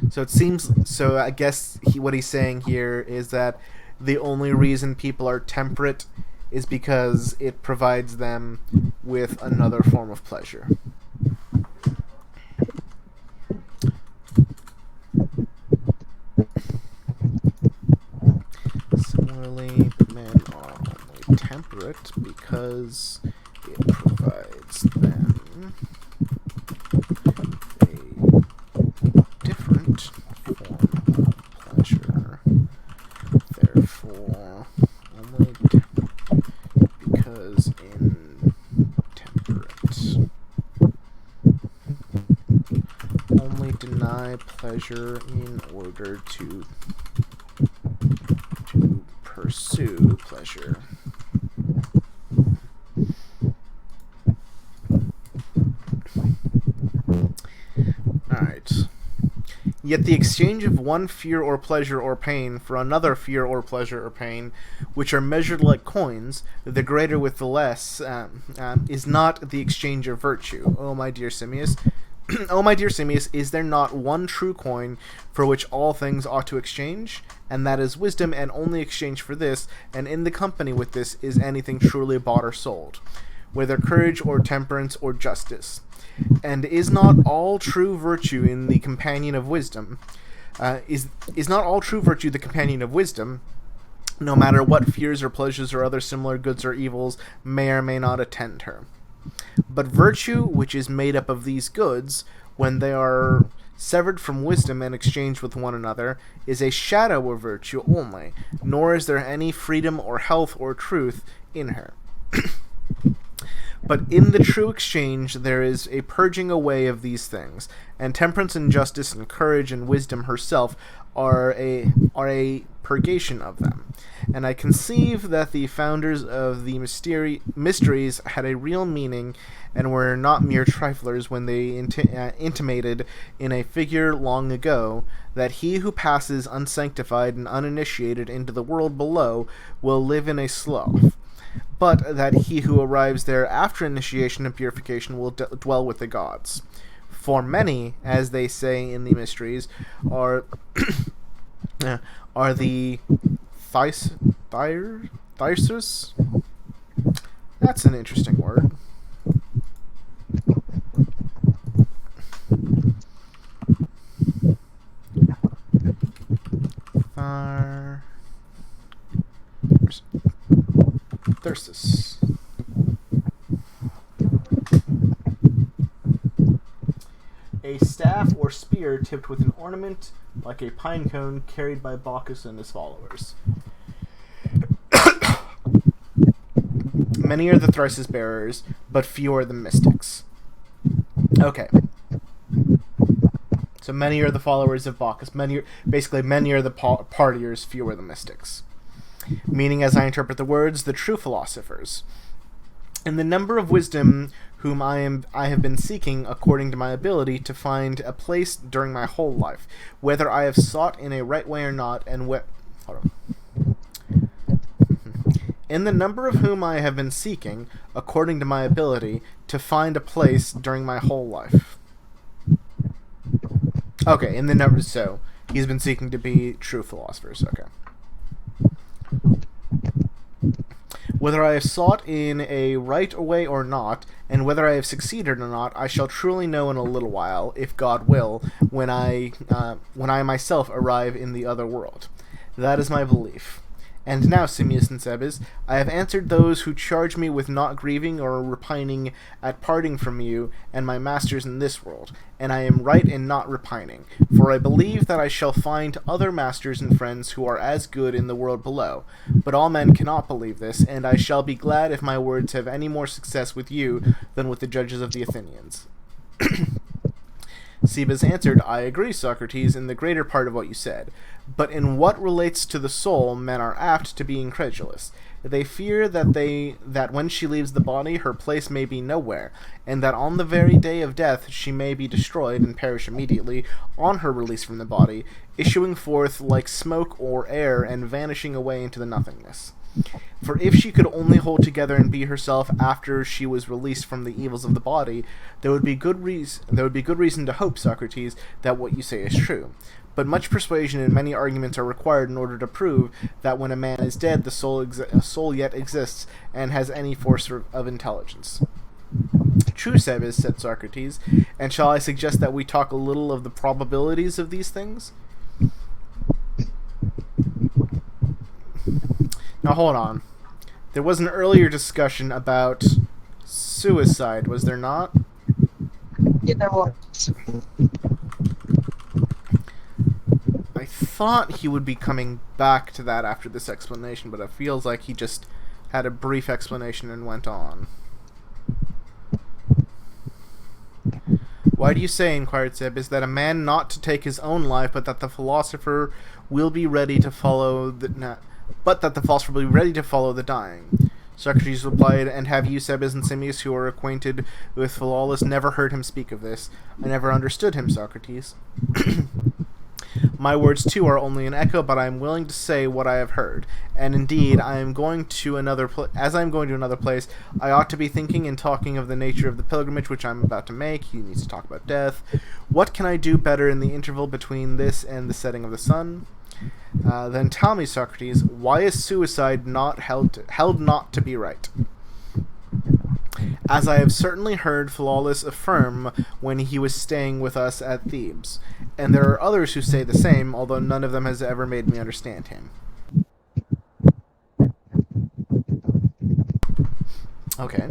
So I guess what he's saying here is that the only reason people are temperate is because it provides them with another form of pleasure. Similarly, men are only temperate because it provides them a different form of pleasure. Therefore, only because intemperate only deny pleasure in order to pursue pleasure. Alright. Yet the exchange of one fear or pleasure or pain for another fear or pleasure or pain, which are measured like coins, the greater with the less, is not the exchange of virtue. Oh, my dear Simmias. Oh, my dear Simmias, is there not one true coin for which all things ought to exchange? And that is wisdom, and only exchange for this, and in the company with this is anything truly bought or sold, whether courage or temperance or justice. And is not all true virtue in the companion of wisdom? Is not all true virtue the companion of wisdom? no matter what fears or pleasures or other similar goods or evils may or may not attend her. But virtue, which is made up of these goods, when they are severed from wisdom and exchanged with one another, is a shadow of virtue only, nor is there any freedom or health or truth in her. But in the true exchange there is a purging away of these things, and temperance and justice and courage and wisdom herself are a purgation of them. And I conceive that the founders of the mysteries had a real meaning and were not mere triflers when they intimated in a figure long ago that he who passes unsanctified and uninitiated into the world below will live in a slough, but that he who arrives there after initiation and purification will dwell with the gods. For many, as they say in the mysteries, are the Thysus? That's an interesting word. Thyrsus. A staff or spear tipped with an ornament like a pine cone carried by Bacchus and his followers. Many are the Thyrsus bearers, but few are the mystics. Okay. So many are the followers of Bacchus. Many are the partiers, few are the mystics. Meaning, as I interpret the words, the true philosophers. In the number of wisdom whom I have been seeking according to my ability to find a place during my whole life, whether I have sought in a right way or not, and in the number of whom I have been seeking, according to my ability, to find a place during my whole life. Okay, in the number, so he's been seeking to be true philosophers. Okay. Whether I have sought in a right way or not, and whether I have succeeded or not, I shall truly know in a little while, if God will, when I myself arrive in the other world. That is my belief. And now, Simmias and Sebes, I have answered those who charge me with not grieving or repining at parting from you and my masters in this world, and I am right in not repining, for I believe that I shall find other masters and friends who are as good in the world below. But all men cannot believe this, and I shall be glad if my words have any more success with you than with the judges of the Athenians. Sebes answered, I agree, Socrates, in the greater part of what you said. But in what relates to the soul, men are apt to be incredulous. They fear that when she leaves the body, her place may be nowhere, and that on the very day of death she may be destroyed and perish immediately on her release from the body, issuing forth like smoke or air and vanishing away into the nothingness. For if she could only hold together and be herself after she was released from the evils of the body, there would be good reason to hope, Socrates, that what you say is true. But much persuasion and many arguments are required in order to prove that when a man is dead, the soul yet exists and has any force of intelligence. True, Sebes, said Socrates, and shall I suggest that we talk a little of the probabilities of these things? Now hold on. There was an earlier discussion about suicide, was there not? Yeah, there was. I thought he would be coming back to that after this explanation, but it feels like he just had a brief explanation and went on. Why do you say, inquired Sebes, that a man not to take his own life, but that the philosopher will be ready to follow the dying? Socrates replied, and have you, Sebes and Simmias, who are acquainted with Philolaus, never heard him speak of this? I never understood him, Socrates. My words, too, are only an echo, but I am willing to say what I have heard. And indeed, as I am going to another place, I ought to be thinking and talking of the nature of the pilgrimage which I am about to make. He needs to talk about death. What can I do better in the interval between this and the setting of the sun? Then tell me, Socrates, why is suicide not held not to be right? As I have certainly heard Philolaus affirm when he was staying with us at Thebes, and there are others who say the same, although none of them has ever made me understand him. Okay.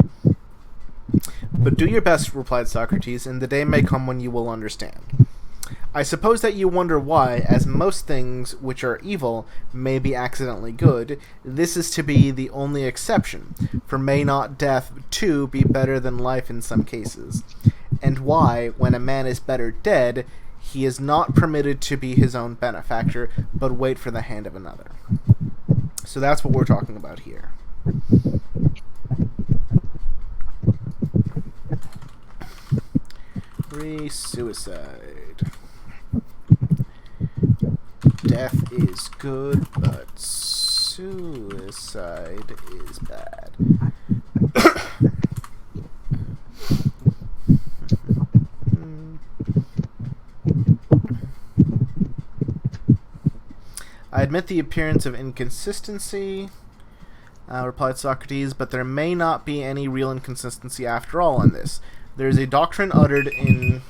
But do your best, replied Socrates, and the day may come when you will understand. I suppose that you wonder why, as most things which are evil may be accidentally good, this is to be the only exception, for may not death, too, be better than life in some cases? And why, when a man is better dead, he is not permitted to be his own benefactor, but wait for the hand of another. So that's what we're talking about here. Suicide. Death is good, but suicide is bad. I admit the appearance of inconsistency, replied Socrates, but there may not be any real inconsistency after all in this. There is a doctrine uttered in...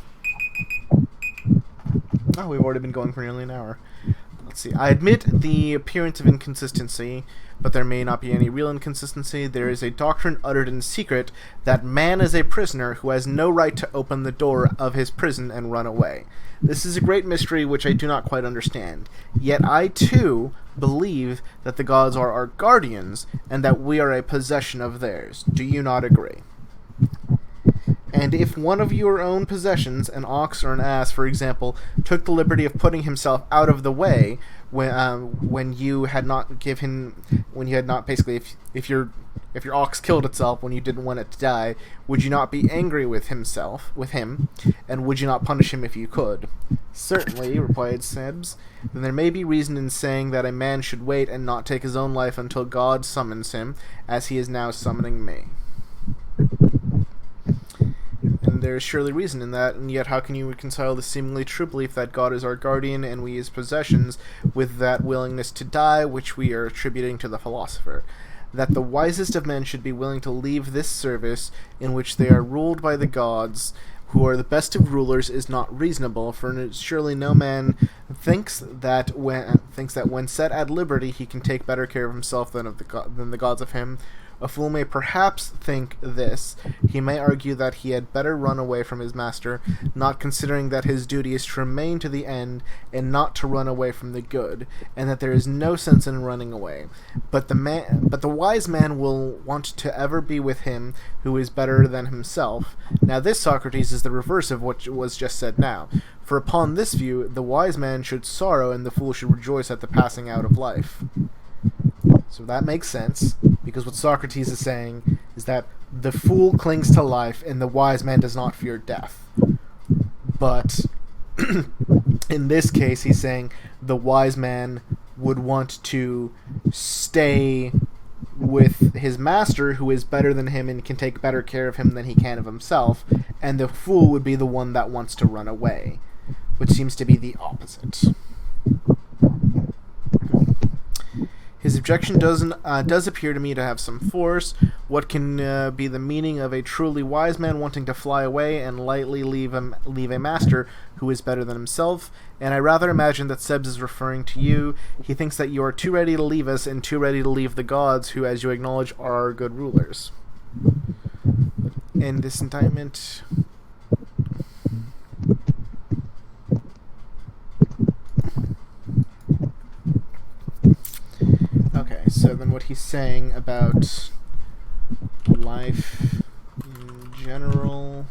Oh, we've already been going for nearly an hour. Let's see. I admit the appearance of inconsistency, but there may not be any real inconsistency. There is a doctrine uttered in secret that man is a prisoner who has no right to open the door of his prison and run away. This is a great mystery which I do not quite understand. Yet I, too, believe that the gods are our guardians and that we are a possession of theirs. Do you not agree? And if one of your own possessions, an ox or an ass, for example, took the liberty of putting himself out of the way when you had not basically, if your ox killed itself when you didn't want it to die, would you not be angry with him, and would you not punish him if you could? Certainly, replied Sebs. Then there may be reason in saying that a man should wait and not take his own life until God summons him, as he is now summoning me. And there is surely reason in that, and yet how can you reconcile the seemingly true belief that God is our guardian and we his possessions with that willingness to die which we are attributing to the philosopher? That the wisest of men should be willing to leave this service in which they are ruled by the gods, who are the best of rulers, is not reasonable, for surely no man thinks that when set at liberty he can take better care of himself than the gods of him. A fool may perhaps think this. He may argue that he had better run away from his master, not considering that his duty is to remain to the end and not to run away from the good, and that there is no sense in running away. But the wise man will want to ever be with him who is better than himself. Now this, Socrates, is the reverse of what was just said now. For upon this view, the wise man should sorrow and the fool should rejoice at the passing out of life. So that makes sense, because what Socrates is saying is that the fool clings to life and the wise man does not fear death. But in this case, he's saying the wise man would want to stay with his master, who is better than him and can take better care of him than he can of himself, and the fool would be the one that wants to run away, which seems to be the opposite. His objection does appear to me to have some force. What can be the meaning of a truly wise man wanting to fly away and lightly leave a master who is better than himself? And I rather imagine that Sebs is referring to you. He thinks that you are too ready to leave us and too ready to leave the gods, who, as you acknowledge, are our good rulers. In this indictment... Okay, so then what he's saying about life in general...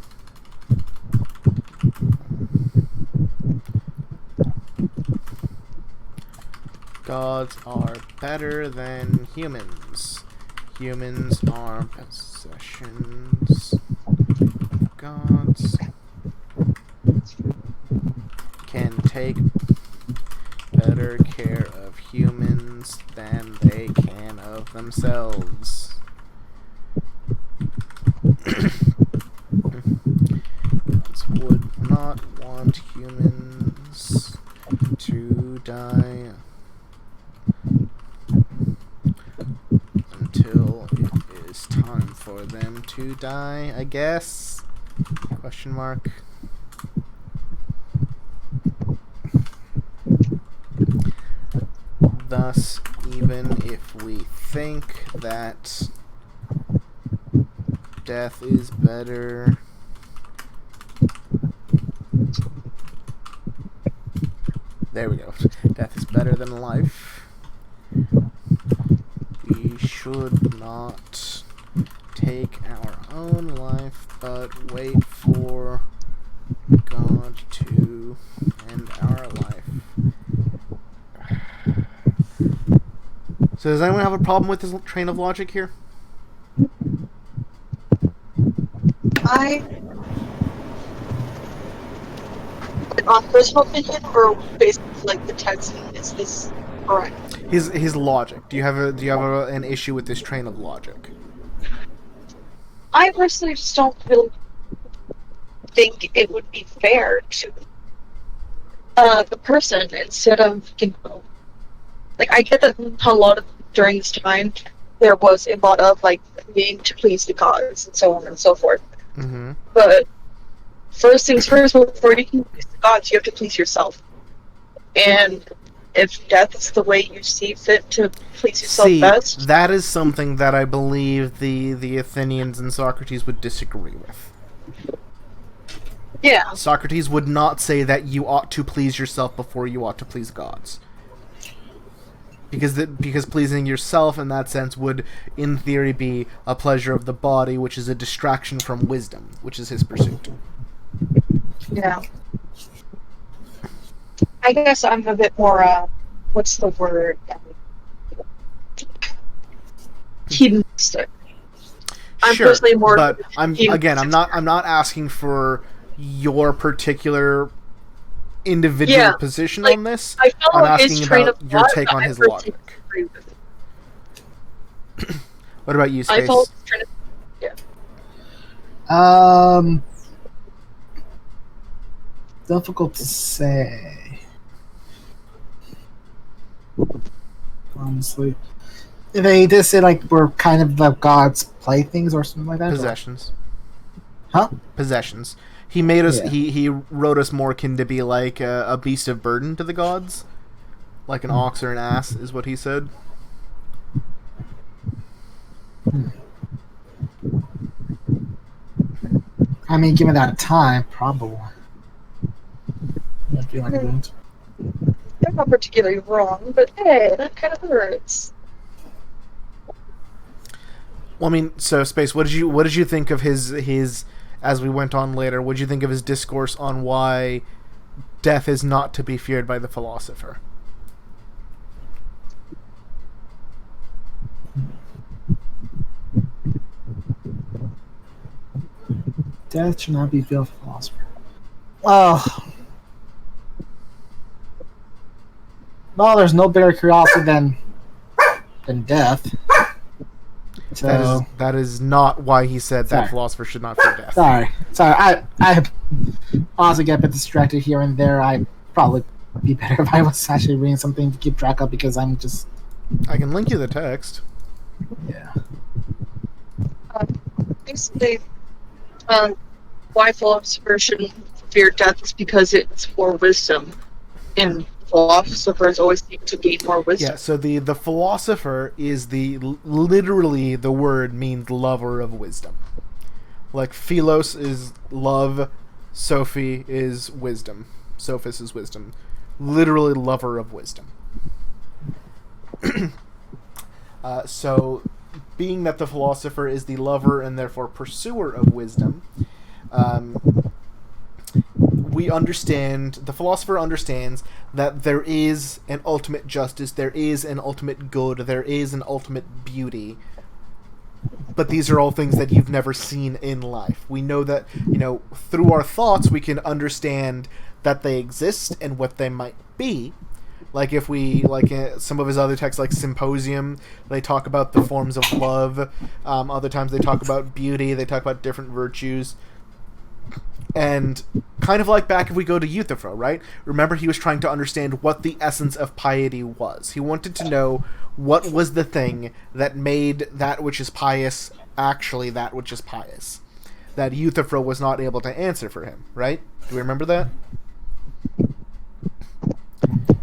Gods are better than humans. Humans are possessions of gods. Can take better care of humans than they can of themselves. Gods would not want humans to die until it is time for them to die, I guess? Question mark. Thus, even if we think that Death is better. There we go. Death is better than life. We should not take our own life, but wait for God to end our life. So does anyone have a problem with this train of logic here? On personal opinion, or basically like the text, is this correct? His logic. Do you have an issue with this train of logic? I personally just don't really think it would be fair to the person instead of, like, I get that a lot of during this time there was a lot of like needing to please the gods and so on and so forth. Mm-hmm. But first things first, before you can please the gods, you have to please yourself. And if death is the way you see fit to please yourself best, that is something that I believe the Athenians and Socrates would disagree with. yeah. Socrates would not say that you ought to please yourself before you ought to please gods. Because pleasing yourself in that sense would, in theory, be a pleasure of the body, which is a distraction from wisdom, which is his pursuit. Yeah. I guess I'm a bit more, what's the word? Hedonistic. I'm Sure, personally more. but I'm not asking for your particular individual position like, on this. I follow I'm his asking train about of your thought, take but on I his personally logic. disagree with it. What about you, I Space? follow his train of Difficult to say. Honestly. They just say like we're kind of the gods' playthings or something like that. Possessions. Huh? Possessions. He made us. Yeah. He wrote us more akin to be like a beast of burden to the gods, like an ox or an ass, is what he said. I mean, given that time, probably. I feel like doing it. They're not particularly wrong, but hey, that kind of hurts. Well, I mean, so Space. What did you think of his as we went on later? What did you think of his discourse on why death is not to be feared by the philosopher? Death should not be feared for philosopher. Well, there's no bigger curiosity than death. So That is not why he said Sorry. that philosopher should not fear death. sorry. I honestly get a bit distracted here and there. I'd probably be better if I was actually reading something to keep track of because I'm just I can link you the text. yeah. Basically, why philosophers shouldn't fear death is because it's for wisdom, and philosophers always seek to gain more wisdom. Yeah, so the philosopher is literally the word means lover of wisdom. Like philos is love, Sophie is wisdom. Sophis is wisdom. Literally lover of wisdom. So being that the philosopher is the lover and therefore pursuer of wisdom, the philosopher understands that there is an ultimate justice, there is an ultimate good, there is an ultimate beauty, but these are all things that you've never seen in life. We know that, through our thoughts we can understand that they exist and what they might be. Like if we, some of his other texts, like Symposium, they talk about the forms of love. Other times they talk about beauty, they talk about different virtues. And kind of like back if we go to Euthyphro, right? Remember, he was trying to understand what the essence of piety was. He wanted to know what was the thing that made that which is pious actually that which is pious. That Euthyphro was not able to answer for him, right? Do we remember that?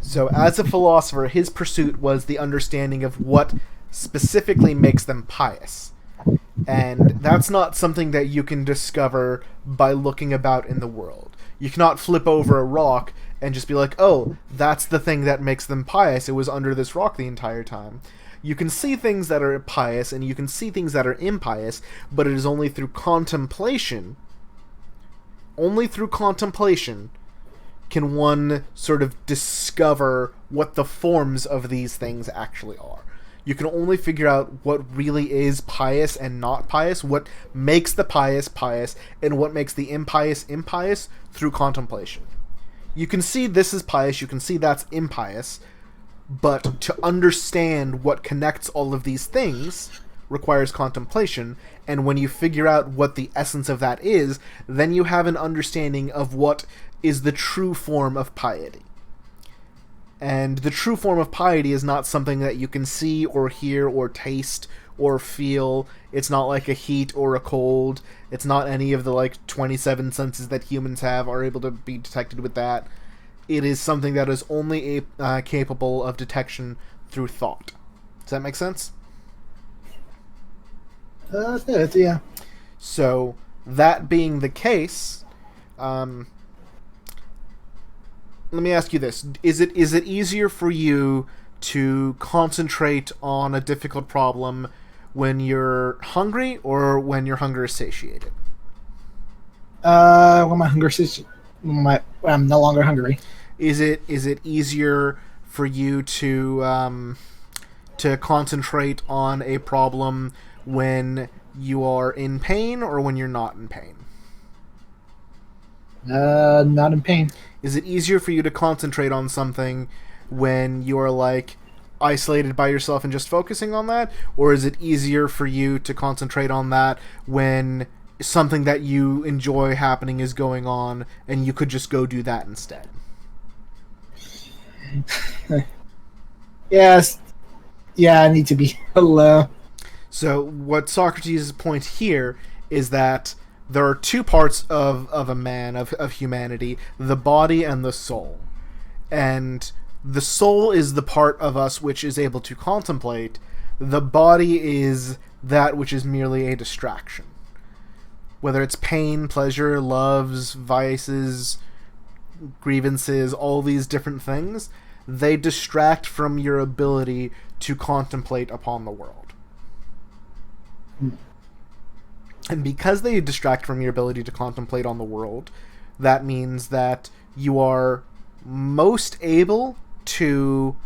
So as a philosopher, his pursuit was the understanding of what specifically makes them pious. And that's not something that you can discover by looking about in the world. You cannot flip over a rock and just be like, oh, that's the thing that makes them pious. It was under this rock the entire time. You can see things that are pious and you can see things that are impious, but it is only through contemplation. Only through contemplation can one sort of discover what the forms of these things actually are. You can only figure out what really is pious and not pious, what makes the pious pious, and what makes the impious impious through contemplation. You can see this is pious, you can see that's impious, but to understand what connects all of these things requires contemplation, and when you figure out what the essence of that is, then you have an understanding of what is the true form of piety. And the true form of piety is not something that you can see or hear or taste or feel. It's not like a heat or a cold. It's not any of the 27 senses that humans have are able to be detected with that. It is something that is only capable of detection through thought. Does that make sense? Yeah. So, that being the case, let me ask you this. Is it easier for you to concentrate on a difficult problem when you're hungry or when your hunger is satiated? When my hunger is when I'm no longer hungry. Is it easier for you to concentrate on a problem when you are in pain or when you're not in pain? Not in pain. Is it easier for you to concentrate on something when you're isolated by yourself and just focusing on that? Or is it easier for you to concentrate on that when something that you enjoy happening is going on and you could just go do that instead? Yes. Yeah, I need to be alone. So what Socrates' point here is that there are two parts of a man, of humanity, the body and the soul. And the soul is the part of us which is able to contemplate. The body is that which is merely a distraction. Whether it's pain, pleasure, loves, vices, grievances, all these different things, they distract from your ability to contemplate upon the world. And because they distract from your ability to contemplate on the world, that means that you are most able to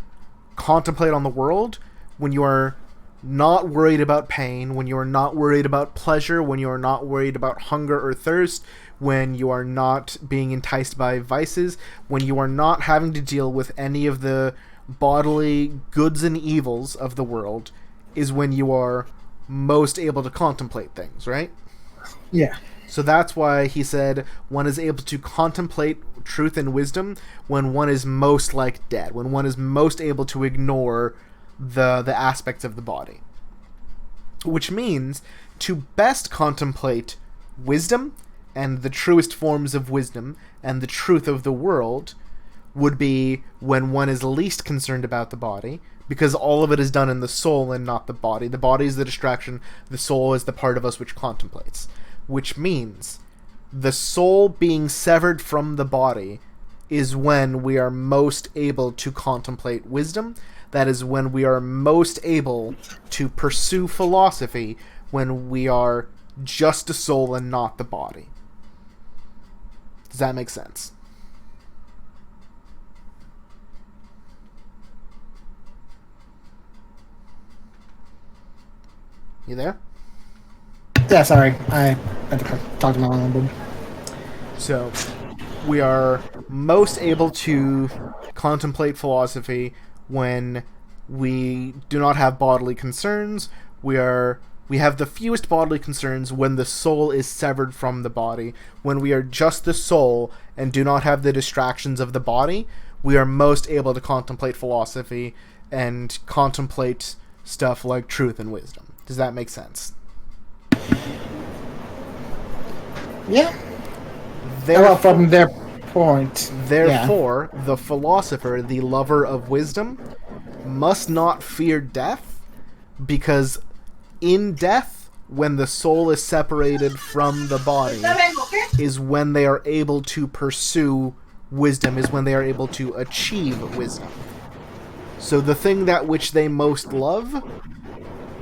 contemplate on the world when you are not worried about pain, when you are not worried about pleasure, when you are not worried about hunger or thirst, when you are not being enticed by vices, when you are not having to deal with any of the bodily goods and evils of the world, is when you are most able to contemplate things, right? Yeah. So that's why he said one is able to contemplate truth and wisdom when one is most like dead, when one is most able to ignore the aspects of the body. Which means to best contemplate wisdom and the truest forms of wisdom and the truth of the world would be when one is least concerned about the body, because all of it is done in the soul and not the body. The body is the distraction, the soul is the part of us which contemplates. Which means the soul being severed from the body is when we are most able to contemplate wisdom. That is when we are most able to pursue philosophy, when we are just a soul and not the body. Does that make sense? You there? Yeah, sorry. I had to talk to my landlord. So, we are most able to contemplate philosophy when we do not have bodily concerns. We have the fewest bodily concerns when the soul is severed from the body. When we are just the soul and do not have the distractions of the body, we are most able to contemplate philosophy and contemplate stuff like truth and wisdom. Does that make sense? Yeah. Well, from their point. Therefore, the philosopher, the lover of wisdom, must not fear death, because in death when the soul is separated from the body, is when they are able to pursue wisdom, is when they are able to achieve wisdom. So the thing that which they most love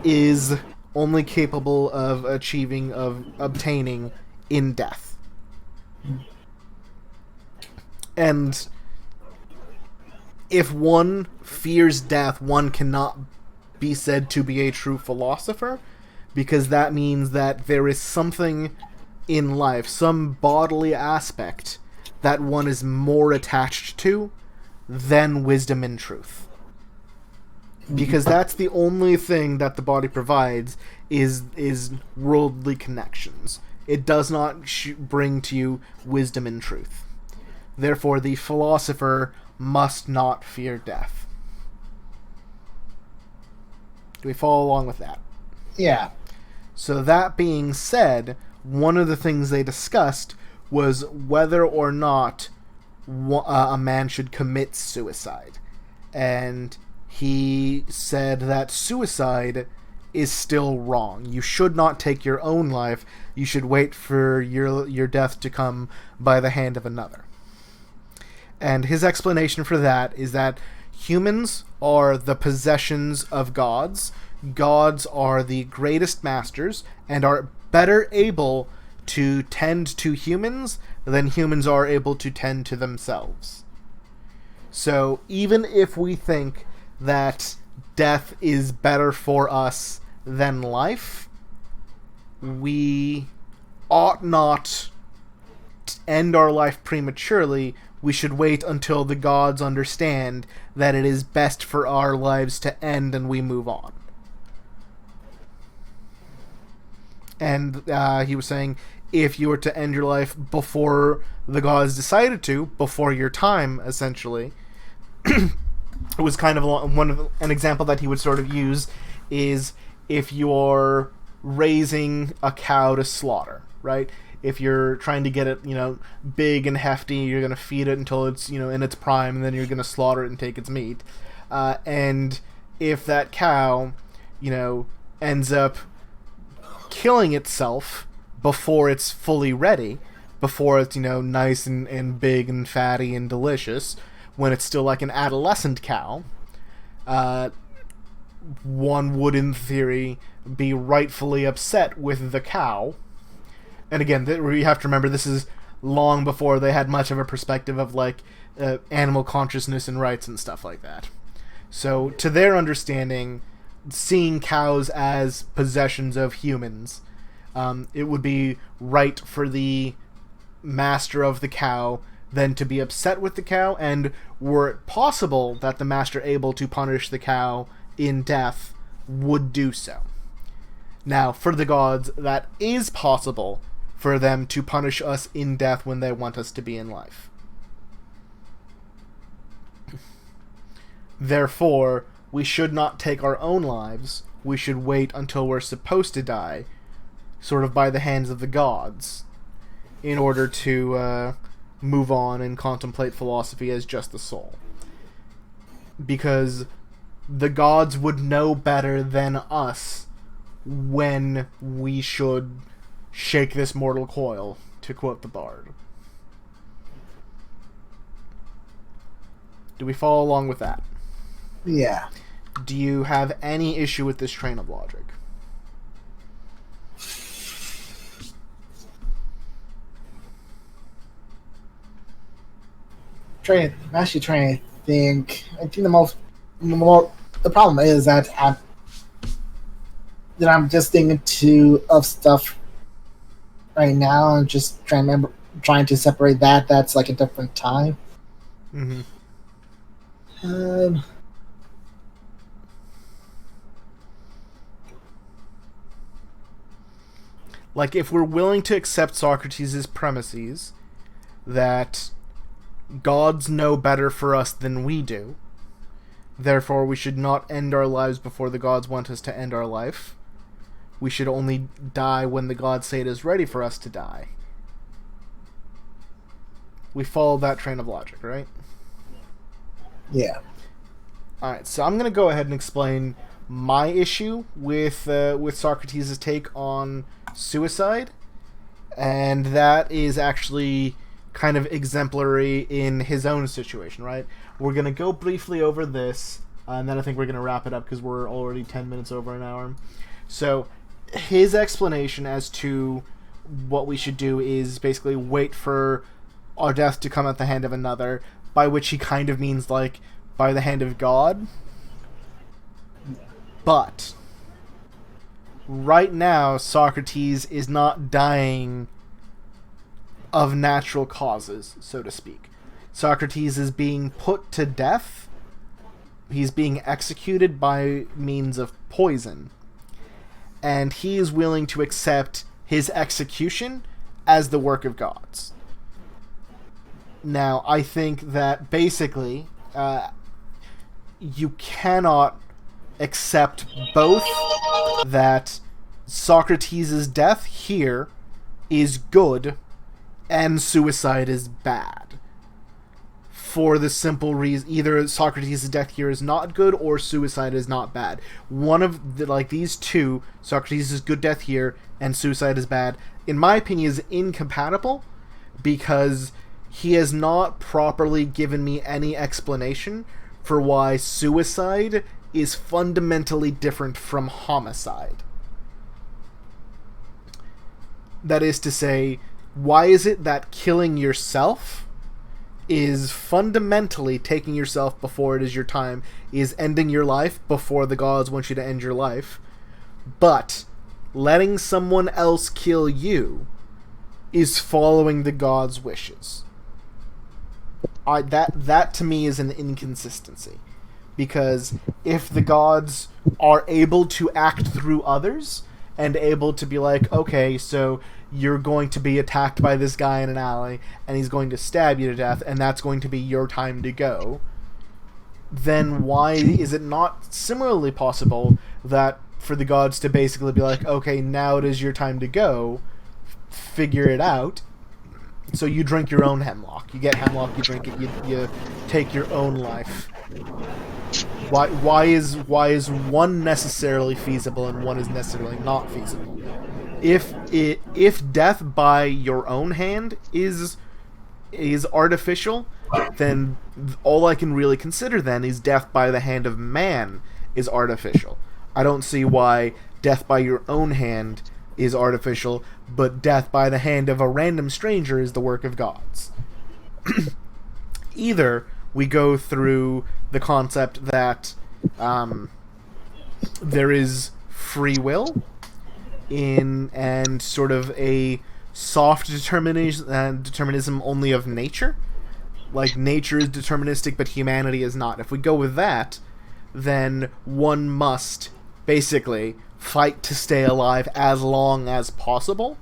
is only capable of obtaining in death. And if one fears death, one cannot be said to be a true philosopher, because that means that there is something in life, some bodily aspect, that one is more attached to than wisdom and truth. Because that's the only thing that the body provides is worldly connections. It does not bring to you wisdom and truth. Therefore, the philosopher must not fear death. Do we follow along with that? Yeah. So that being said, one of the things they discussed was whether or not a man should commit suicide. And he said that suicide is still wrong. You should not take your own life. You should wait for your death to come by the hand of another. And his explanation for that is that humans are the possessions of gods. Gods are the greatest masters and are better able to tend to humans than humans are able to tend to themselves. So even if we think that death is better for us than life, we ought not end our life prematurely. We should wait until the gods understand that it is best for our lives to end and we move on. And he was saying, if you were to end your life before the gods decided to, before your time, essentially, it was kind of an example that he would sort of use is if you're raising a cow to slaughter, right? If you're trying to get it, big and hefty, you're going to feed it until it's, in its prime, and then you're going to slaughter it and take its meat. And if that cow, ends up killing itself before it's fully ready, before it's, nice and big and fatty and delicious, when it's still like an adolescent cow, one would, in theory, be rightfully upset with the cow. And again, we have to remember this is long before they had much of a perspective of animal consciousness and rights and stuff like that. So to their understanding, seeing cows as possessions of humans, it would be right for the master of the cow then to be upset with the cow, and were it possible that the master able to punish the cow in death, would do so. Now, for the gods, that is possible for them to punish us in death when they want us to be in life. Therefore, we should not take our own lives. We should wait until we're supposed to die, sort of by the hands of the gods, in order to move on and contemplate philosophy as just the soul. Because the gods would know better than us when we should shake this mortal coil, to quote the bard. Do we follow along with that? Yeah. Do you have any issue with this train of logic? I'm actually trying to think. I think the problem is that I'm just thinking of stuff right now. I'm just trying to separate that. That's like a different time. Mm-hmm. If we're willing to accept Socrates' premises that gods know better for us than we do, therefore we should not end our lives before the gods want us to end our life. We should only die when the gods say it is ready for us to die. We follow that train of logic, right? Yeah. Alright, so I'm going to go ahead and explain my issue with Socrates' take on suicide, and that is actually kind of exemplary in his own situation, right? We're going to go briefly over this, and then I think we're going to wrap it up because we're already 10 minutes over an hour. So, his explanation as to what we should do is basically wait for our death to come at the hand of another, by which he kind of means, like, by the hand of God. But right now, Socrates is not dying of natural causes, so to speak. Socrates is being put to death. He's being executed by means of poison. And he is willing to accept his execution as the work of gods. Now, I think that basically, you cannot accept both that Socrates' death here is good and suicide is bad. For the simple reason, either Socrates' death here is not good or suicide is not bad. One of the, like, these two, Socrates' good death here and suicide is bad, in my opinion is incompatible, because he has not properly given me any explanation for why suicide is fundamentally different from homicide. That is to say, why is it that killing yourself is fundamentally taking yourself before it is your time, is ending your life before the gods want you to end your life, but letting someone else kill you is following the gods' wishes? That to me is an inconsistency. Because if the gods are able to act through others, and able to be like, okay, so you're going to be attacked by this guy in an alley, and he's going to stab you to death, and that's going to be your time to go, then why is it not similarly possible that for the gods to basically be like, okay, now it is your time to go, figure it out, so you drink your own hemlock. You get hemlock, you drink it, you take your own life. Why is one necessarily feasible and one is necessarily not feasible? If death by your own hand is artificial, then all I can really consider then is death by the hand of man is artificial. I don't see why death by your own hand is artificial, but death by the hand of a random stranger is the work of gods. Either we go through the concept that there is free will and sort of a soft determinism only of nature. Like, nature is deterministic, but humanity is not. If we go with that, then one must basically fight to stay alive as long as possible.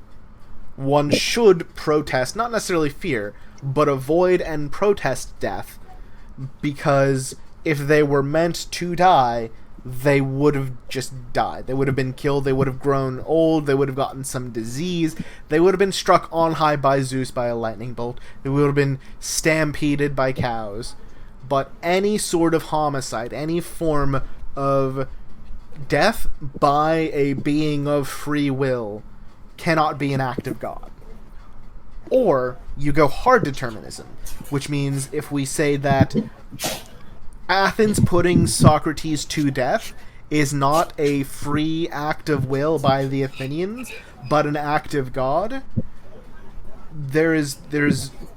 One should protest, not necessarily fear, but avoid and protest death, because if they were meant to die, they would have just died. They would have been killed, they would have grown old, they would have gotten some disease, they would have been struck on high by Zeus by a lightning bolt, they would have been stampeded by cows. But any sort of homicide, any form of death by a being of free will cannot be an act of God. Or you go hard determinism, which means if we say that Athens putting Socrates to death is not a free act of will by the Athenians, but an act of God, there's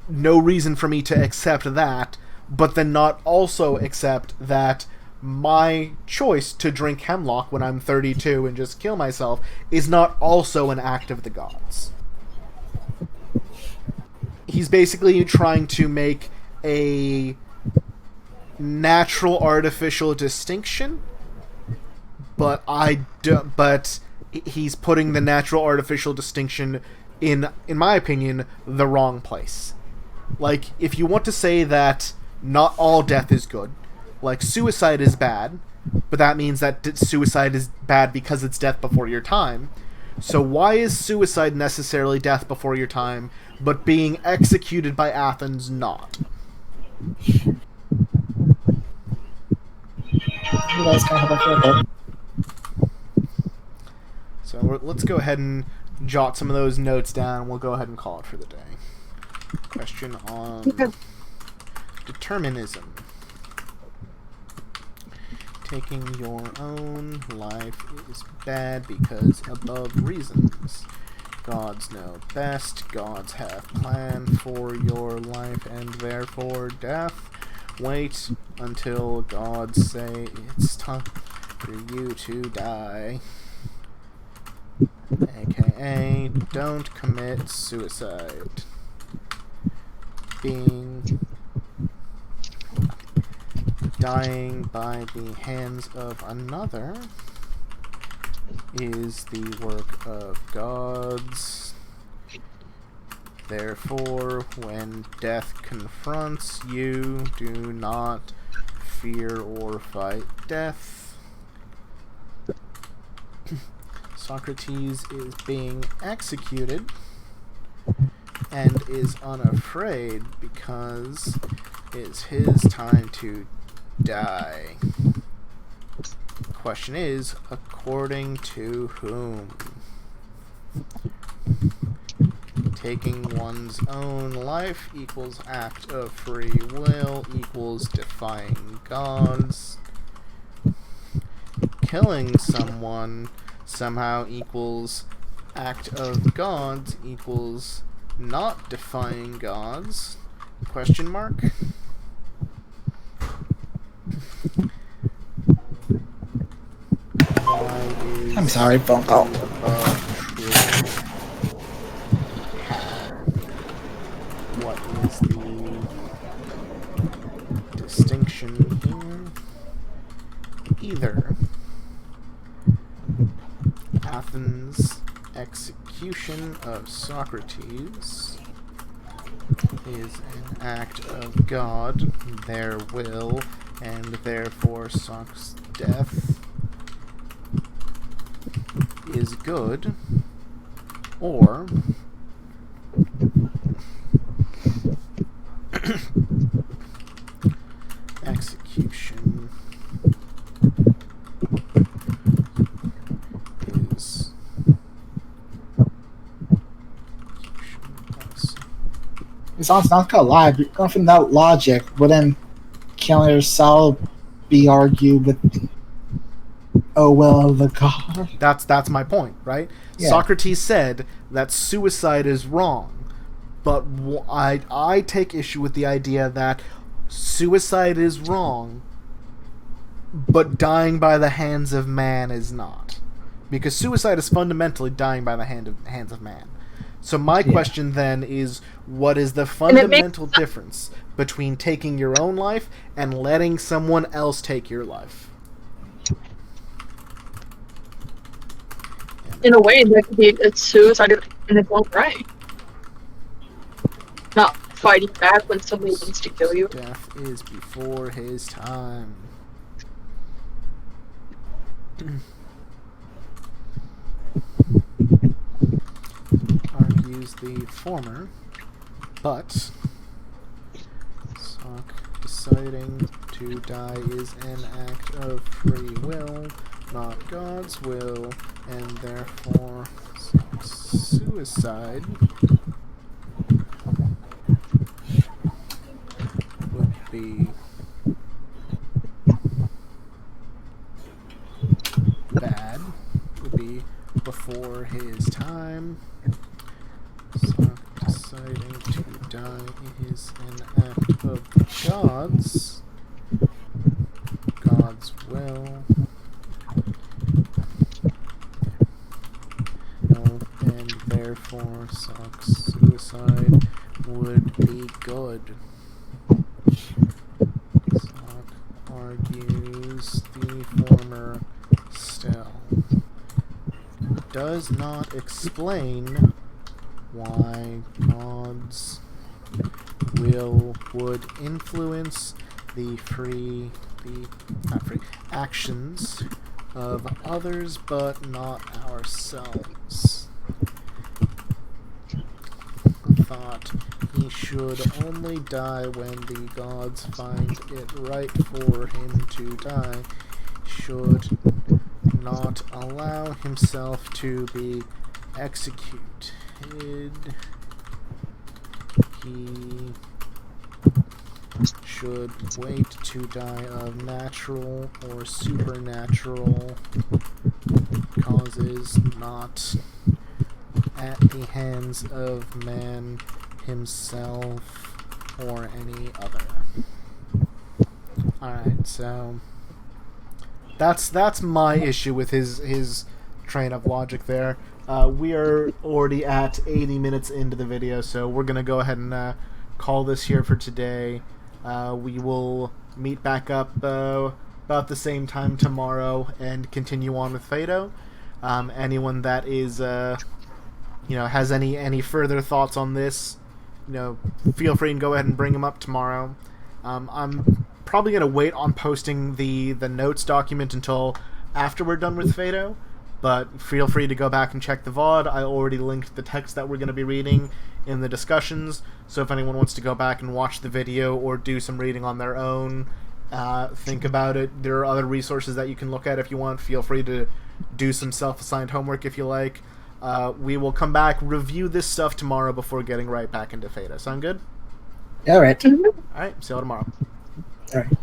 no reason for me to accept that, but then not also accept that my choice to drink hemlock when I'm 32 and just kill myself is not also an act of the gods. He's basically trying to make a natural artificial distinction, but he's putting the natural artificial distinction in my opinion, the wrong place. Like, if you want to say that not all death is good, like suicide is bad, but that means that suicide is bad because it's death before your time. So why is suicide necessarily death before your time, but being executed by Athens not? You guys kind of have a fair bit. So let's go ahead and jot some of those notes down, and we'll go ahead and call it for the day. Question on determinism. Taking your own life is bad because above reasons. Gods know best. Gods have planned for your life and therefore death. Wait until gods say it's time for you to die. AKA, don't commit suicide. Dying by the hands of another is the work of gods. Therefore, when death confronts you, do not fear or fight death. Socrates is being executed and is unafraid because it's his time to die. Question is, according to whom? Taking one's own life equals act of free will equals defying gods. Killing someone somehow equals act of gods equals not defying gods? Question mark? I'm sorry, phone call. What is the distinction here? Either Athens' execution of Socrates is an act of God, their will, and therefore Socrates' death is good, or execution is It's not gonna lie. Going from that logic, wouldn't killing yourself be argued with oh well of the god? that's my point, right? Yeah. Socrates said that suicide is wrong, but I take issue with the idea that suicide is wrong, but dying by the hands of man is not, because suicide is fundamentally dying by the hands of man. So my question then is, what is the fundamental difference between taking your own life and letting someone else take your life? In a way, that could be a suicide in its own right. Not fighting back when somebody wants to kill you. Death is before his time. Argues the former, but Soc deciding to die is an act of free will, not God's will, and therefore suicide would be bad, would be before his time. So deciding to die is an act of the gods, God's will. And therefore suicide would be good. Soc argues the former still. Does not explain why God's will would influence the actions of others, but not ourselves. Thought he should only die when the gods find it right for him to die. Should not allow himself to be executed. He should wait to die of natural or supernatural causes, not at the hands of man himself or any other. Alright, so that's my issue with his train of logic there. We are already at 80 minutes into the video, so we're going to go ahead and call this here for today. We will meet back up about the same time tomorrow and continue on with Phaedo. Anyone that is, has any further thoughts on this, feel free and go ahead and bring them up tomorrow. I'm probably going to wait on posting the notes document until after we're done with Phaedo, but feel free to go back and check the VOD. I already linked the text that we're going to be reading in the discussions, so if anyone wants to go back and watch the video or do some reading on their own, think about it. There are other resources that you can look at if you want. Feel free to do some self-assigned homework if you like. We will come back, review this stuff tomorrow before getting right back into Phaedo. Sound good? All right. Alright, see you all tomorrow. All right.